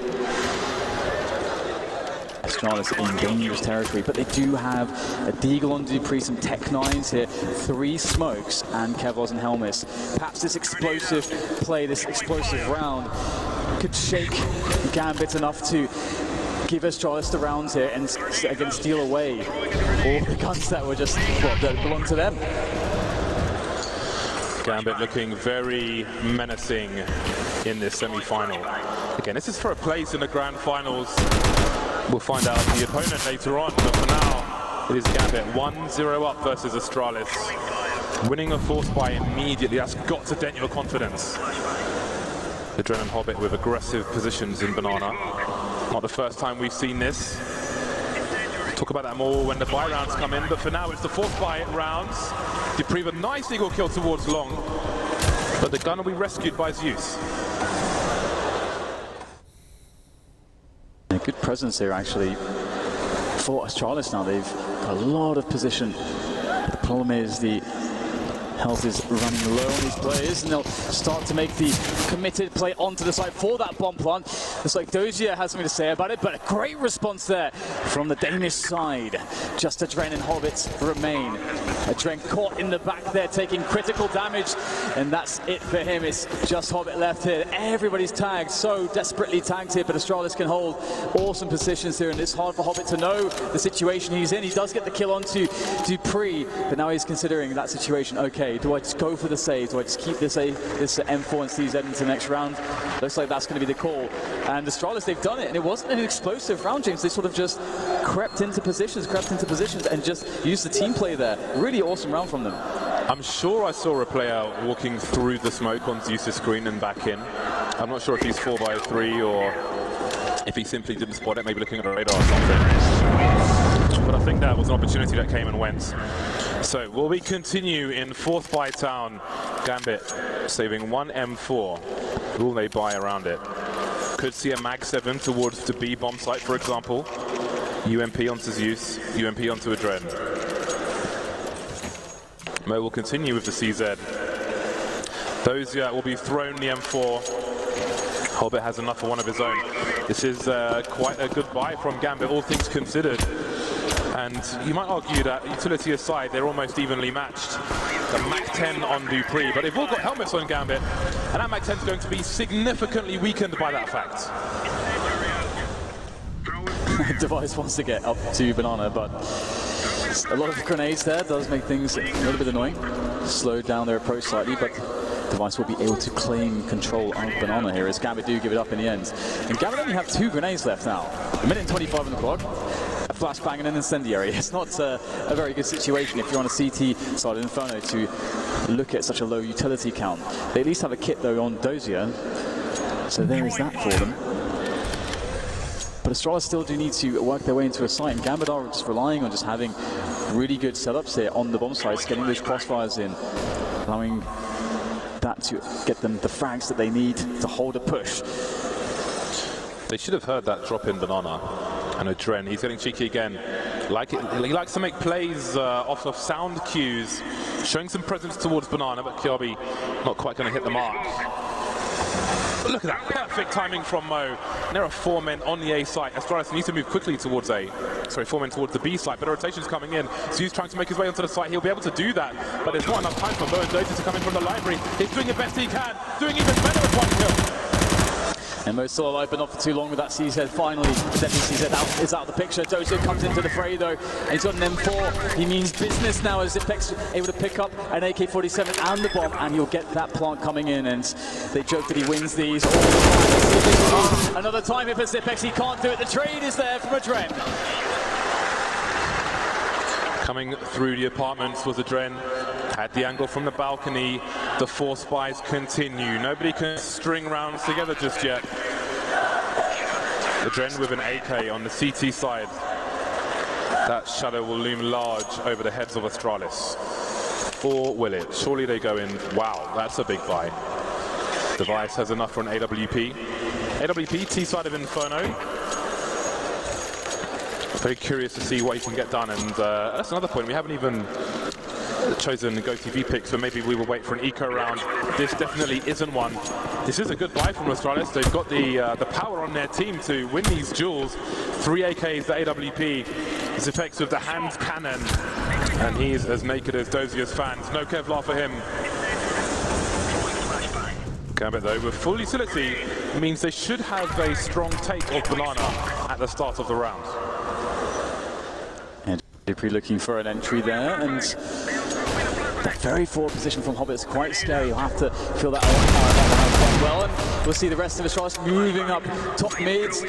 S11: Astralis in dangerous territory, but they do have a Deagle on Dupree, some Tech 9s here, 3 smokes, and Kevlos and Helmis. Perhaps this explosive play, this explosive round, could shake Gambit enough to give Astralis the rounds here and again steal away all the guns that were just, that belong to them.
S12: Gambit looking very menacing in this semi-final. Again, this is for a place in the grand finals. We'll find out the opponent later on, but for now, it is Gambit 1-0 up versus Astralis. Winning a force buy immediately, that's got to dent your confidence. The Adrenaline Hobbit with aggressive positions in Banana. Not the first time we've seen this. Talk about that more when the buy rounds come in, but for now it's the force buy rounds. Dupree with a nice eagle kill towards long, but the gun will be rescued by Zeus.
S11: A good presence here actually for Astralis now. They've got a lot of position. The problem is the health is running low on these players, and they'll start to make the committed play onto the side for that bomb plant. Looks like Dozier has something to say about it, but a great response there from the Danish side. Just Adren and Hobbit remain. Adren caught in the back there, taking critical damage, and that's it for him. It's just Hobbit left here. Everybody's tagged, so desperately tagged here, but Astralis can hold awesome positions here, and it's hard for Hobbit to know the situation he's in. He does get the kill onto Dupree, but now he's considering that situation. Okay, do I just go for the save? Do I just keep this M4 and CZ into the next round? Looks like that's going to be the call. And Astralis, they've done it, and it wasn't an explosive round, James. They sort of just crept into positions, and just used the team play there. Really awesome round from them.
S12: I'm sure I saw a player walking through the smoke on Zeus's screen and back in. I'm not sure if he's 4x3 or if he simply didn't spot it, maybe looking at the radar or something. But I think that was an opportunity that came and went. So will we continue in fourth buy town? Gambit saving one M4. Will they buy around it? Could see a Mag 7 towards the B bomb site, for example. UMP onto Zeus, UMP onto Adren. Mo will continue with the CZ. Those will be thrown the M4. Hobbit has enough for one of his own. This is quite a good buy from Gambit, all things considered. And you might argue that, utility aside, they're almost evenly matched. The Mac 10 on Dupree, but they've all got helmets on Gambit, and that Mac 10 is going to be significantly weakened by that fact.
S11: Device wants to get up to Banana, but a lot of grenades there does make things a little bit annoying. Slow down their approach slightly, but Device will be able to claim control of Banana here as Gambit do give it up in the end. And Gambit only have 2 grenades left now. A minute and 25 on the clock. A flashbang and an incendiary. It's not a very good situation if you're on a CT side of Inferno to look at such a low utility count. They at least have a kit though on Dozier, so there is that for them. But Astralis still do need to work their way into a site, and Gambit are just relying on just having really good setups here on the bomb sites, getting those crossfires in, allowing that to get them the frags that they need to hold a push.
S12: They should have heard that drop in Banana. And Adren, he's getting cheeky again. He likes to make plays off of sound cues, showing some presence towards Banana, but Kirby not quite going to hit the mark. But look at that, perfect timing from Mo. And there are 4 men on the A site. Astralis needs to move quickly towards 4 men towards the B site, but the rotation's coming in. So he's trying to make his way onto the site. He'll be able to do that, but there's not enough time for Mo and Dozier to come in from the library. He's doing the best he can, doing even better with 1 kill.
S11: And Mo's still alive, but not for too long with that CZ. Finally, the CZ is out of the picture. Dozier comes into the fray though, and he's got an M4. He means business now as Zipex able to pick up an AK-47 and the bomb, and you'll get that plant coming in. And they joke that he wins these all the time. Let's see if this is another time if it's Zipex. He can't do it. The trade is there from Adren.
S12: Coming through the apartments was Adren. Had the angle from the balcony. The 4 spies continue. Nobody can string rounds together just yet. Adren with an AK on the CT side. That shadow will loom large over the heads of Astralis. Or will it? Surely they go in. Wow, that's a big buy. Device has enough for an AWP. AWP, T side of Inferno. Very curious to see what he can get done, and that's another point. We haven't even chosen GoTV picks, so maybe we will wait for an eco round. This definitely isn't one. This is a good buy from Astralis. They've got the power on their team to win these duels. 3 AKs, the AWP. Zipex with the hand cannon, and he's as naked as Dozier's fans. No Kevlar for him. Gambit though, with full utility, means they should have a strong take of Banana at the start of the round.
S11: And Dupree looking for an entry there, and that very forward position from Hobbit is quite scary. You'll have to feel that quite well, and we'll see the rest of Astralis moving up top mids.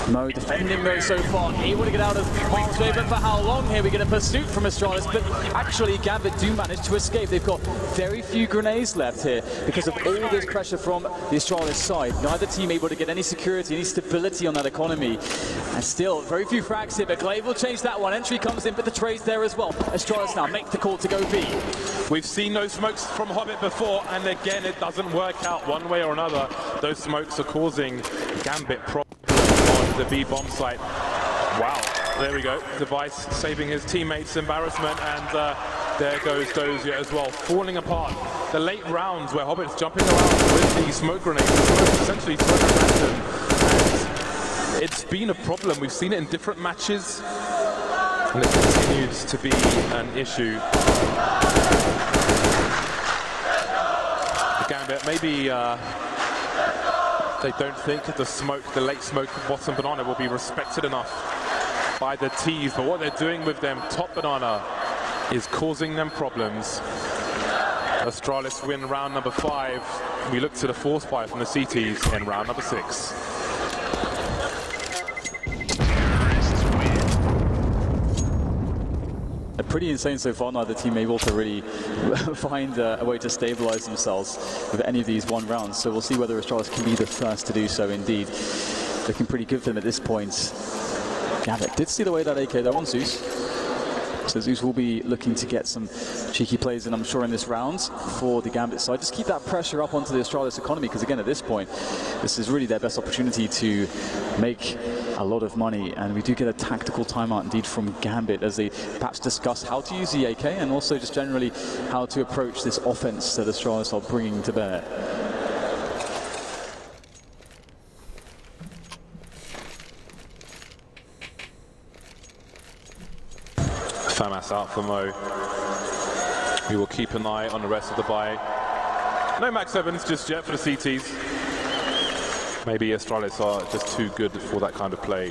S11: Mo defending though so far, able to get out of harm's way, but for how long here? We get a pursuit from Astralis, but actually Gambit do manage to escape. They've got very few grenades left here because of all this pressure from the Astralis side. Neither team able to get any security, any stability on that economy, and still very few frags here, but Glaive will change that one. Entry comes in, but the trade's there as well. Astralis now make the call to go B.
S12: We've seen those smokes from Hobbit before, and again it doesn't work out one way or another. Those smokes are causing Gambit problems on the B bomb site. Wow, there we go. Device saving his teammates' embarrassment, and there goes Dozier as well, falling apart. The late rounds where Hobbit's jumping around with the smoke grenades, the smoke essentially thrown at random, and it's been a problem. We've seen it in different matches, and it continues to be an issue. Gambit, maybe they don't think the late smoke bottom Banana will be respected enough by the T's, but what they're doing with them top Banana is causing them problems. Astralis win round number 5. We look to the 4th spy from the CTs in round number 6.
S11: Pretty insane so far, neither team able to really find a way to stabilize themselves with any of these 1 rounds. So we'll see whether Astralis can be the first to do so indeed. Looking pretty good for them at this point. Gambit did see the way that AK though on Zeus. So Zeus will be looking to get some cheeky plays in, I'm sure, in this round for the Gambit side. Just keep that pressure up onto the Astralis economy, because again, at this point, this is really their best opportunity to make a lot of money. And we do get a tactical timeout indeed from Gambit as they perhaps discuss how to use the AK and also just generally how to approach this offense that Astralis are bringing to bear.
S12: Famas out for Mo. We will keep an eye on the rest of the buy. No Max 7s just yet for the CTs. Maybe Astralis are just too good for that kind of play.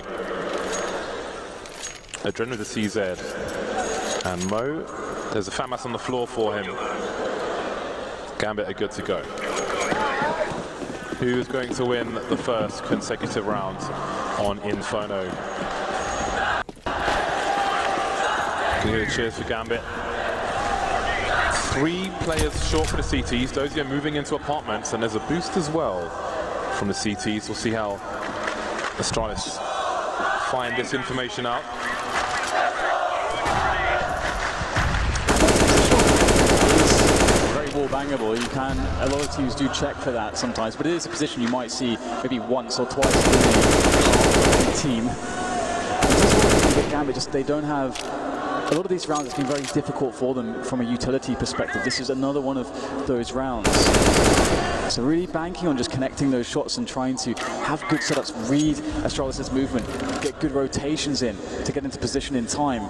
S12: Adren with the CZ. And Mo, there's a Famas on the floor for him. Gambit are good to go. Who is going to win the first consecutive round on Inferno? Cheers for Gambit. 3 players short for the CTs. Those are moving into apartments, and there's a boost as well from the CTs. We'll see how Astralis find this information out.
S11: Very wall bangable. You can, a lot of teams do check for that sometimes, but it is a position you might see maybe once or twice in the team. Gambit just, they don't have. A lot of these rounds, it's been very difficult for them from a utility perspective. This is another one of those rounds. So really banking on just connecting those shots and trying to have good setups, read Astralis' movement, get good rotations in to get into position in time.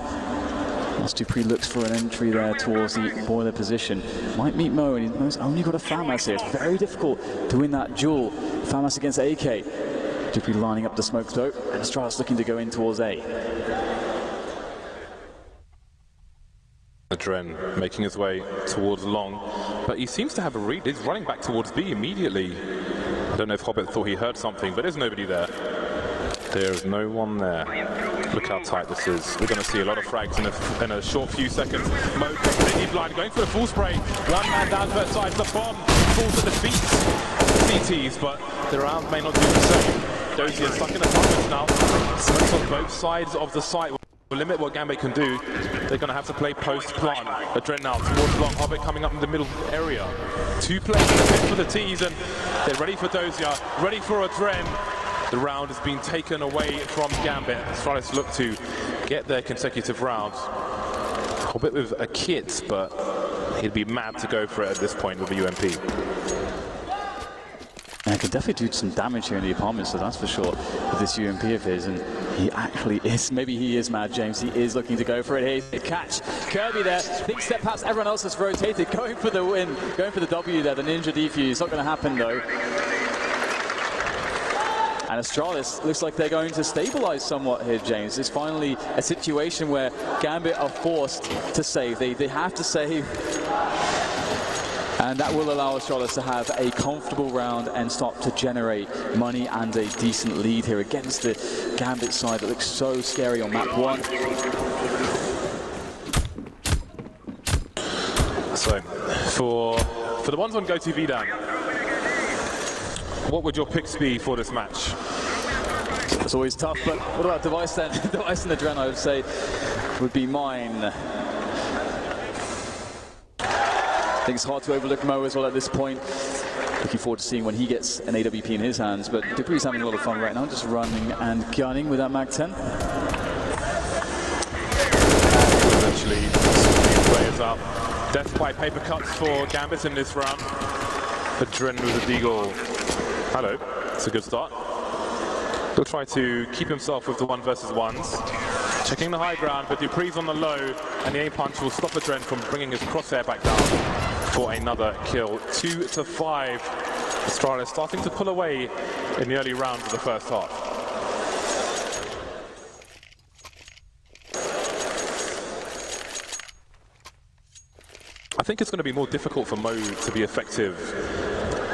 S11: As Dupree looks for an entry there towards the boiler position. Might meet Mo, and he's only got a Famas here. It's very difficult to win that duel. Famas against AK. Dupree lining up the smoke though, and Astralis looking to go in towards A.
S12: Adren making his way towards long, but he seems to have a read. He's running back towards B immediately. I don't know if Hobbit thought he heard something, but there's nobody there. There's no one there. Look how tight this is. We're going to see a lot of frags in a short few seconds. Mo completely blind, going for the full spray. One man down first side. The bomb falls at the feet of the CTs, but the round may not do the same. Dozier stuck in the apartments now. Smokes on both sides of the site. Will limit what Gambit can do. They're going to have to play post-plant. Adren now towards long. Hobbit coming up in the middle area. 2 players in the pit for the T's, and they're ready for Dozier, ready for Adren. The round has been taken away from Gambit. Astralis look to get their consecutive rounds. Hobbit with a kit, but he'd be mad to go for it at this point with a UMP.
S11: And it could definitely do some damage here in the apartment, so that's for sure, with this UMP of his. And he actually is, maybe he is mad, James. He is looking to go for it here. Catch Kirby there. Thinks that perhaps everyone else has rotated, going for the win, going for the W there. The ninja defuse, not going to happen though. And Astralis looks like they're going to stabilize somewhat here, James. It's finally a situation where Gambit are forced to save. They have to save. And that will allow Astralis to have a comfortable round and start to generate money and a decent lead here against the Gambit side that looks so scary on map 1.
S12: So, for the ones on GoTV, Dan, what would your picks be for this match?
S11: It's always tough, but what about Device then? Device and Adren, I would say, would be mine. I think it's hard to overlook Mo as well at this point. Looking forward to seeing when he gets an AWP in his hands, but Dupree's having a lot of fun right now, just running and gunning with that Mag 10.
S12: Eventually, players up. Death by paper cuts for Gambit in this round. Adren with a deagle. Hello, it's a good start. He'll try to keep himself with the 1 versus 1s. Checking the high ground, but Dupree's on the low, and the aim punch will stop Adren from bringing his crosshair back down for another kill. 2-5. Astralis starting to pull away in the early rounds of the first half. I think it's going to be more difficult for Mo to be effective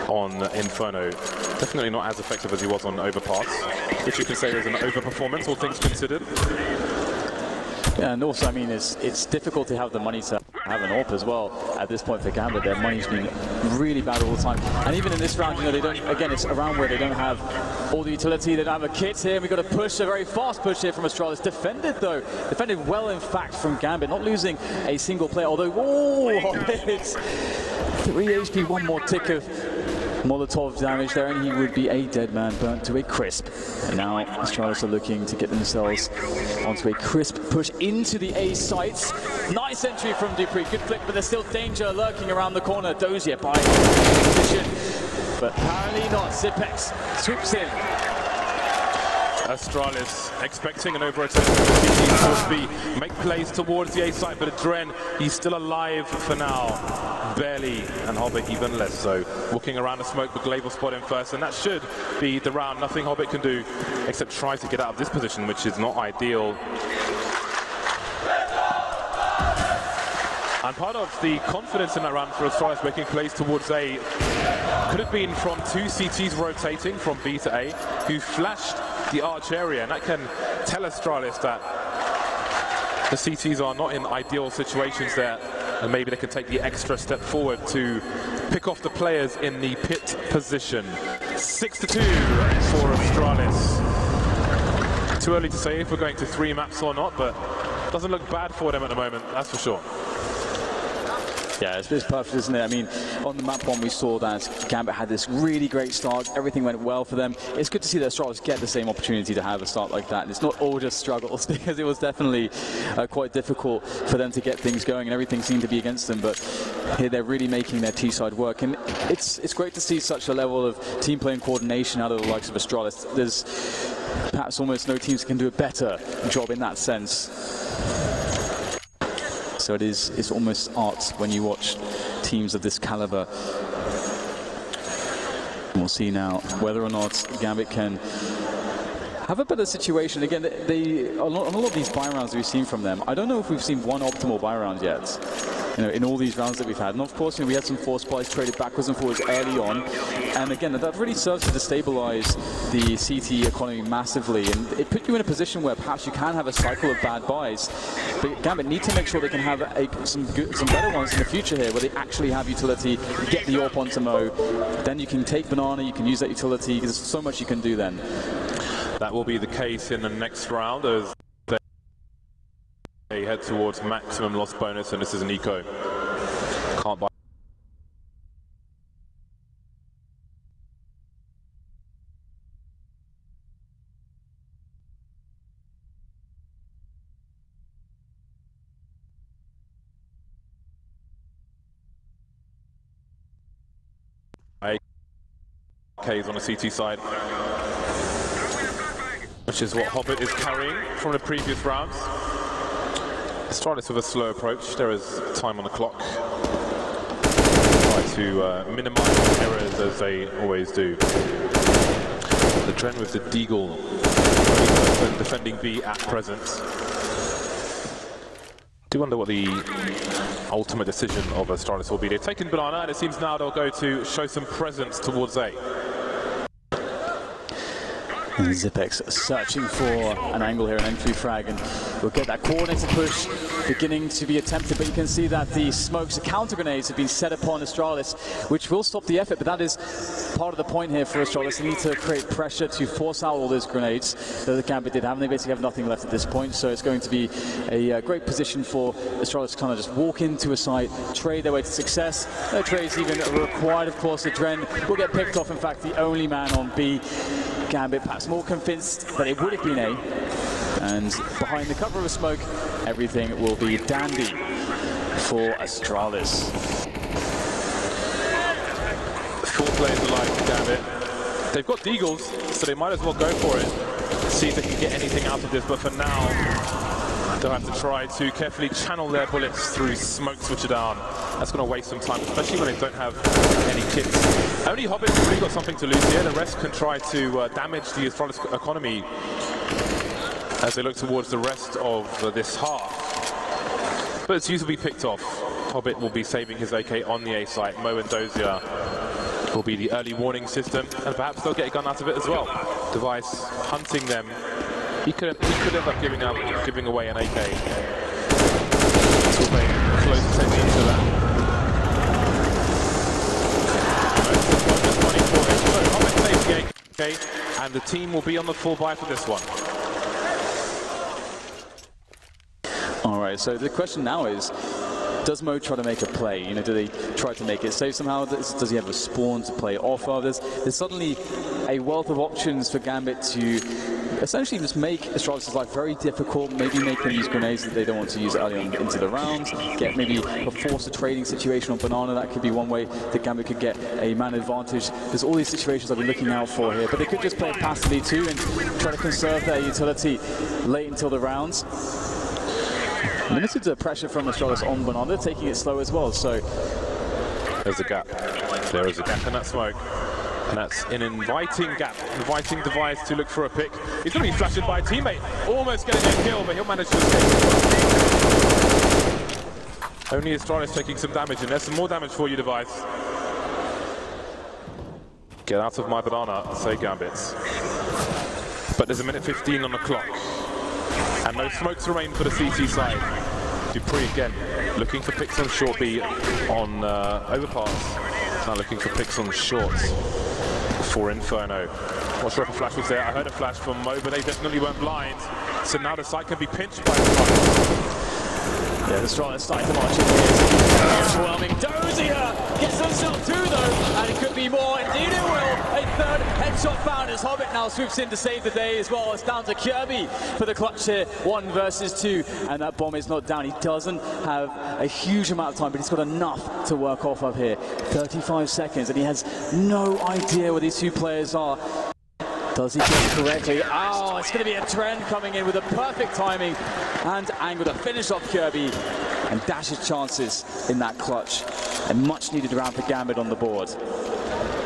S12: on Inferno. Definitely not as effective as he was on Overpass, which you can say is an overperformance, all things considered.
S11: Yeah, and also, I mean, it's difficult to have the money to have an AWP as well at this point for Gambit. Their money's been really bad all the time. And even in this round, you know, they don't, again, it's a round where they don't have all the utility, they don't have a kit here. We've got a push, a very fast push here from Astralis. Defended though, defended well in fact from Gambit, not losing a single player, although, oh, it's 3 HP, one more tick of Molotov damage there, and he would be a dead man, burnt to a crisp. And now Astralis are looking to get themselves onto a crisp push into the A sites. Nice entry from Dupree, good flick, but there's still danger lurking around the corner. Dozier by position, but apparently not. Zipex swoops in.
S12: Astralis expecting an over-attempt from the CT towards B, make plays towards the A site, but Adren, he's still alive for now, barely, and Hobbit even less so. Walking around the smoke, but Glaive will spot him first, and that should be the round. Nothing Hobbit can do except try to get out of this position, which is not ideal. And part of the confidence in that round for Astralis making plays towards A could have been from 2 CTs rotating from B to A, who flashed the arch area, and that can tell Astralis that the CTs are not in ideal situations there, and maybe they can take the extra step forward to pick off the players in the pit position. 6-2 for Astralis. Too early to say if we're going to 3 maps or not, but doesn't look bad for them at the moment, that's for sure.
S11: Yeah, it's perfect, isn't it? I mean, on the map one, we saw that Gambit had this really great start. Everything went well for them. It's good to see that Astralis get the same opportunity to have a start like that. And it's not all just struggles, because it was definitely quite difficult for them to get things going, and everything seemed to be against them. But here they're really making their T-side work. And it's great to see such a level of team play and coordination out of the likes of Astralis. There's perhaps almost no teams that can do a better job in that sense. So it's almost art when you watch teams of this caliber. And we'll see now whether or not Gambit can have a better situation. Again, on a lot of these buy rounds that we've seen from them, I don't know if we've seen one optimal buy round yet. You know, in all these rounds that we've had. And of course, you know, we had some force buys traded backwards and forwards early on. And again, that really serves to destabilize the CT economy massively. And it put you in a position where perhaps you can have a cycle of bad buys. But Gambit need to make sure they can have some better ones in the future here, where they actually have utility, get the AWP onto Mo. Then you can take Banana, you can use that utility, because there's so much you can do then.
S12: That will be the case in the next round as they head towards maximum loss bonus, and this is an eco. Can't buy. K's on the CT side, which is what Hobbit is carrying from the previous rounds. Let's try this with a slow approach. There is time on the clock. Try to minimize errors as they always do. The trend with the Deagle, defending B at present. Do wonder what the ultimate decision of Astralis will be. They've taken Banana, and it seems now they'll go to show some presence towards A.
S11: And Zipex searching for an angle here, an entry frag, and we'll get that coordinated push beginning to be attempted, but you can see that the smokes, the counter grenades have been set upon Astralis, which will stop the effort, but that is part of the point here for Astralis. They need to create pressure to force out all those grenades that the Gambit did have, and they basically have nothing left at this point, so it's going to be a great position for Astralis to kind of just walk into a site, trade their way to success. No trades even required, of course. Adren will get picked off, in fact, the only man on B. Gambit perhaps more convinced that it would have been A, and behind the cover of smoke, everything will be dandy for Astralis.
S12: 4 players alive, Gambit. They've got Deagles, so they might as well go for it, see if they can get anything out of this, but for now, they'll have to try to carefully channel their bullets through smoke switcher down. That's going to waste some time, especially when they don't have any kits. Only Hobbit's really got something to lose here. The rest can try to damage the Astralis economy as they look towards the rest of this half. But it's usually picked off. Hobbit will be saving his AK on the A site. Mo and Dozier will be the early warning system, and perhaps they'll get a gun out of it as well. Device hunting them. He could end up giving away an AK. will pay close attention to that. Just money for him. So Hobbit saves the AK, and the team will be on the full buy for this one.
S11: All right, so the question now is, does Mo try to make a play? You know, do they try to make it safe somehow? Does he have a spawn to play off of? There's suddenly a wealth of options for Gambit to essentially just make Astralis' life very difficult, maybe make them use grenades that they don't want to use early on into the rounds, get maybe force a trading situation on Banana. That could be one way that Gambit could get a man advantage. There's all these situations I'll be looking out for here, but they could just play it passively too and try to conserve their utility late until the rounds. Limited pressure from Astralis on Banana, taking it slow as well, so...
S12: There's a gap. There is a gap in that smoke. And that's an inviting gap, inviting Device to look for a pick. He's going to be flashed by a teammate, almost getting a kill, but he'll manage to escape. Only Astralis taking some damage, and there's some more damage for you, Device. Get out of my banana, say Gambits. But there's a minute 15 on the clock. And no smokes remain for the CT side. Dupree again, looking for picks on short B on overpass. Now looking for picks on shorts for Inferno. Not sure if a flash was there. I heard a flash from Mo, but they definitely weren't blind. So now the site can be pinched by the
S11: yeah, the Astralis starting to march in here. Overwhelming. Dozier gets himself two though, and it could be more. Indeed it will. A third headshot found as Hobbit now swoops in to save the day as well. It's down to Kirby for the clutch here. 1 versus 2, and that bomb is not down. He doesn't have a huge amount of time, but he's got enough to work off of here. 35 seconds, and he has no idea where these two players are. Does he get it correctly? Oh, it's going to be a trend coming in with a perfect timing and angle to finish off Kirby and dash his chances in that clutch. A much needed round for Gambit on the board.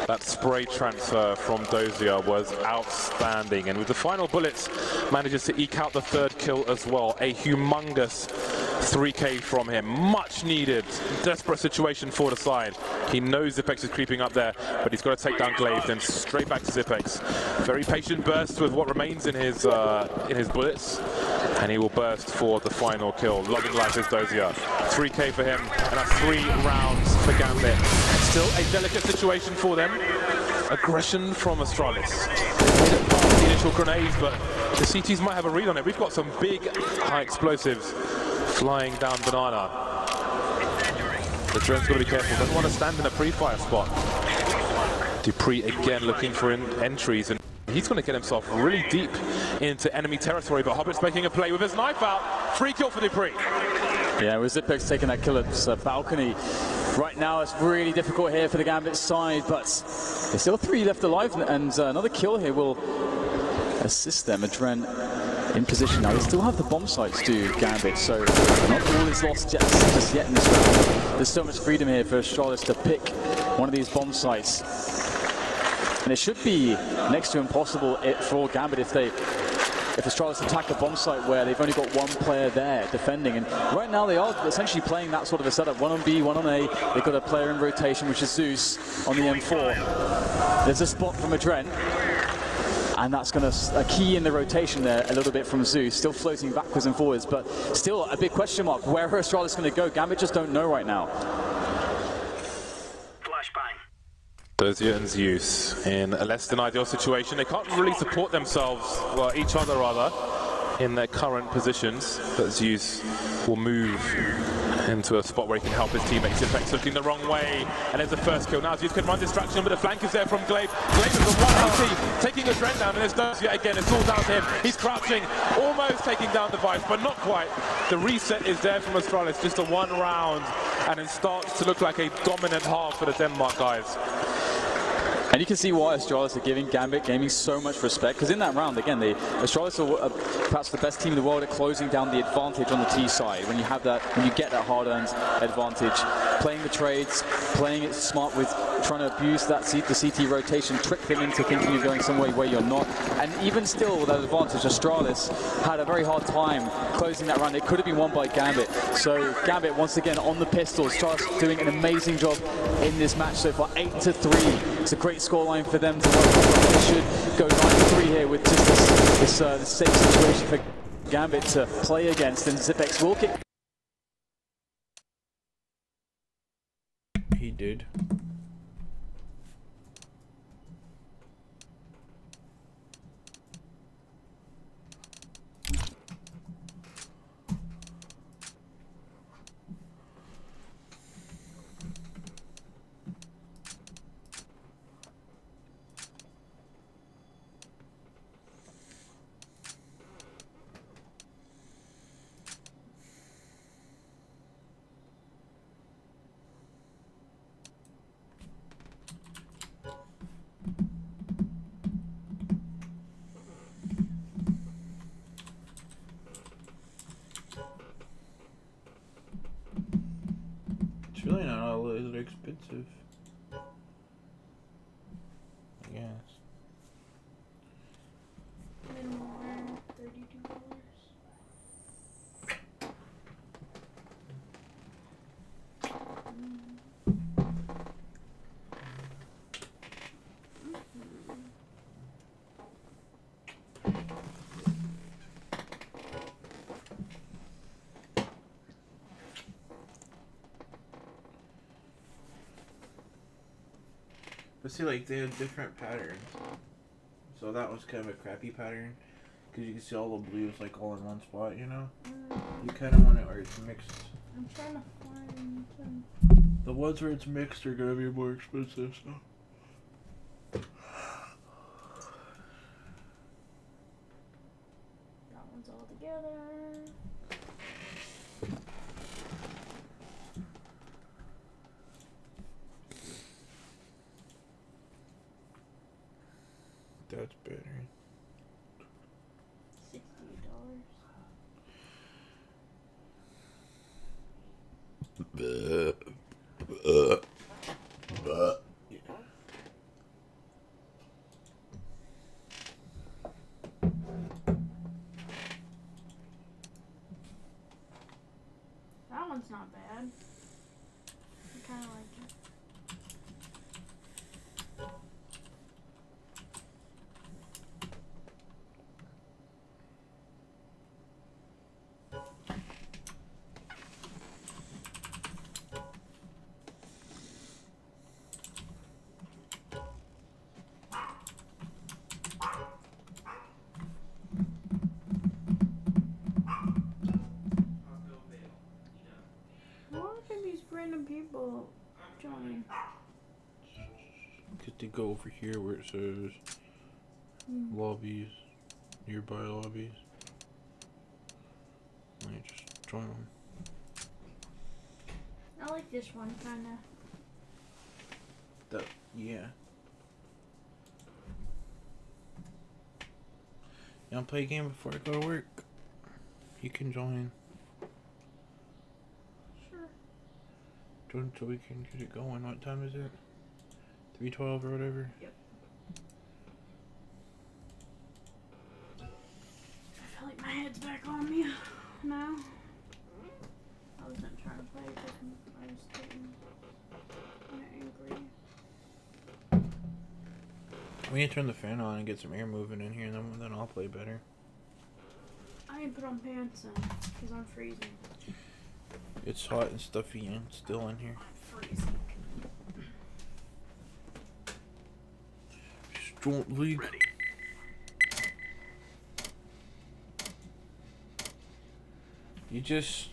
S12: That spray transfer from Dozier was outstanding, and with the final bullets manages to eke out the third kill as well. A humongous 3K from him, much needed. Desperate situation for the side. He knows Zipex is creeping up there, but he's got to take down Glaive, then straight back to Zipex. Very patient burst with what remains in his bullets, and he will burst for the final kill. Loving life is Dozier. 3K for him, and that's 3 rounds for Gambit. Still a delicate situation for them. Aggression from Astralis. They made it past the initial grenades, but the CTs might have a read on it. We've got some big high explosives flying down Banana. The drone's got to be careful. Doesn't want to stand in a pre-fire spot. Dupree again looking for entries, and he's going to get himself really deep into enemy territory, but Hobbit's making a play with his knife out. Free kill for Dupree.
S11: Yeah, with Zipex taking that kill at balcony. Right now it's really difficult here for the Gambit side, but there's still 3 left alive, and another kill here will assist them. Adren in position now. They still have the bomb sites to Gambit, so not all is lost just yet in this round. There's so much freedom here for Astralis to pick one of these bomb sites. And it should be next to impossible for Gambit if Astralis attack a bomb site where they've only got 1 player there defending. And right now they are essentially playing that sort of a setup. 1 on B, 1 on A. They've got a player in rotation, which is Zeus on the M4. There's a spot from Adren, and that's going to key in the rotation there a little bit from Zeus, still floating backwards and forwards, but still a big question mark. Where are Astralis going to go? Gambit just don't know right now.
S12: Dozier and Zeus in a less than ideal situation. They can't really support themselves, well, each other rather, in their current positions, but Zeus will move into a spot where he can help his teammates. Zipex looking the wrong way, and there's the first kill. Now Zeus can run distraction, but the flank is there from Glaive. Glaive is a 180, taking a Dren down, and there's Dozier again. It's all down to him. He's crouching, almost taking down Device, but not quite. The reset is there from Astralis, just a 1 round, and it starts to look like a dominant half for the Denmark guys.
S11: And you can see why Astralis are giving Gambit Gaming so much respect, because in that round, again, Astralis are perhaps the best team in the world at closing down the advantage on the T side. When you have that, when you get that hard-earned advantage, playing the trades, playing it smart with trying to abuse the CT rotation, trick them into thinking you're going somewhere where you're not. And even still with that advantage, Astralis had a very hard time closing that round. It could have been won by Gambit. So Gambit once again on the pistol. Astralis doing an amazing job in this match so far. 8-3. It's a great scoreline for them to work on. They should go 9-3 here with just this safe situation for Gambit to play against, and Zipex will kick
S1: He did. It's really not all that expensive. I guess.
S7: Minimum $32.
S1: But see, like, they had different patterns. So that was kind of a crappy pattern. Because you can see all the blues, like, all in one spot, you know? You kind of want it where it's mixed.
S7: I'm trying to find some.
S1: The ones where it's mixed are going to be more expensive, so.
S7: That one's all together.
S1: That's better.
S7: $68. That one's not bad. I kind of like it. Why are these random people join?
S1: Get to go over here where it says lobbies, nearby lobbies. And you just join them.
S7: I like this one, kinda.
S1: Yeah. You wanna play a game before I go to work? You can join.
S7: Sure.
S1: Join so we can get it going. What time is it? 3:12 or whatever?
S7: Yep. I feel like my head's back on me now. I wasn't trying to play because I was getting kind of angry.
S1: We need to turn the fan on and get some air moving in here, and then I'll play better.
S7: I need to put on pants then, because I'm freezing.
S1: It's hot and stuffy and still in here.
S7: I'm freezing.
S1: Just don't leak. You just...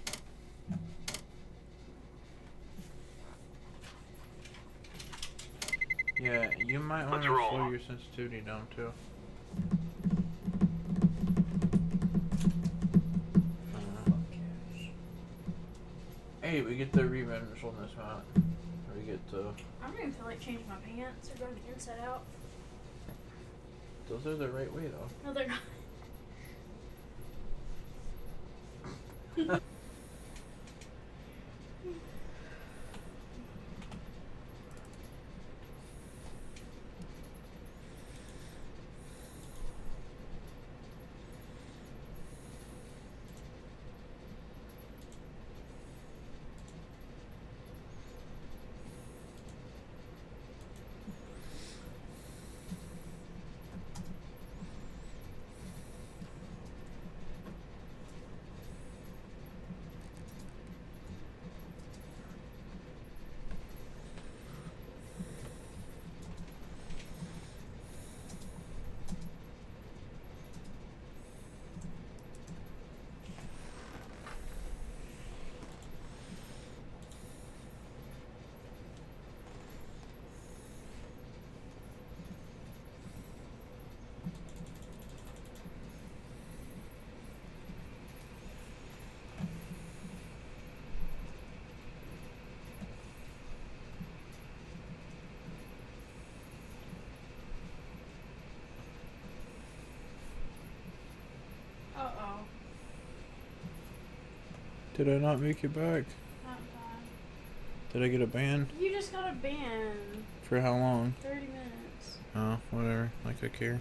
S1: Yeah, you might want to slow your sensitivity down too. Hey, we get the re-renders on this map. We get the...
S7: I don't even feel like changing my pants or going the inside out.
S1: Those are the right way though.
S7: No, they're not.
S1: Did I not make it back?
S7: Not bad.
S1: Did I get a ban?
S7: You just got a ban.
S1: For how long?
S7: 30 minutes.
S1: Oh, whatever. Like I care.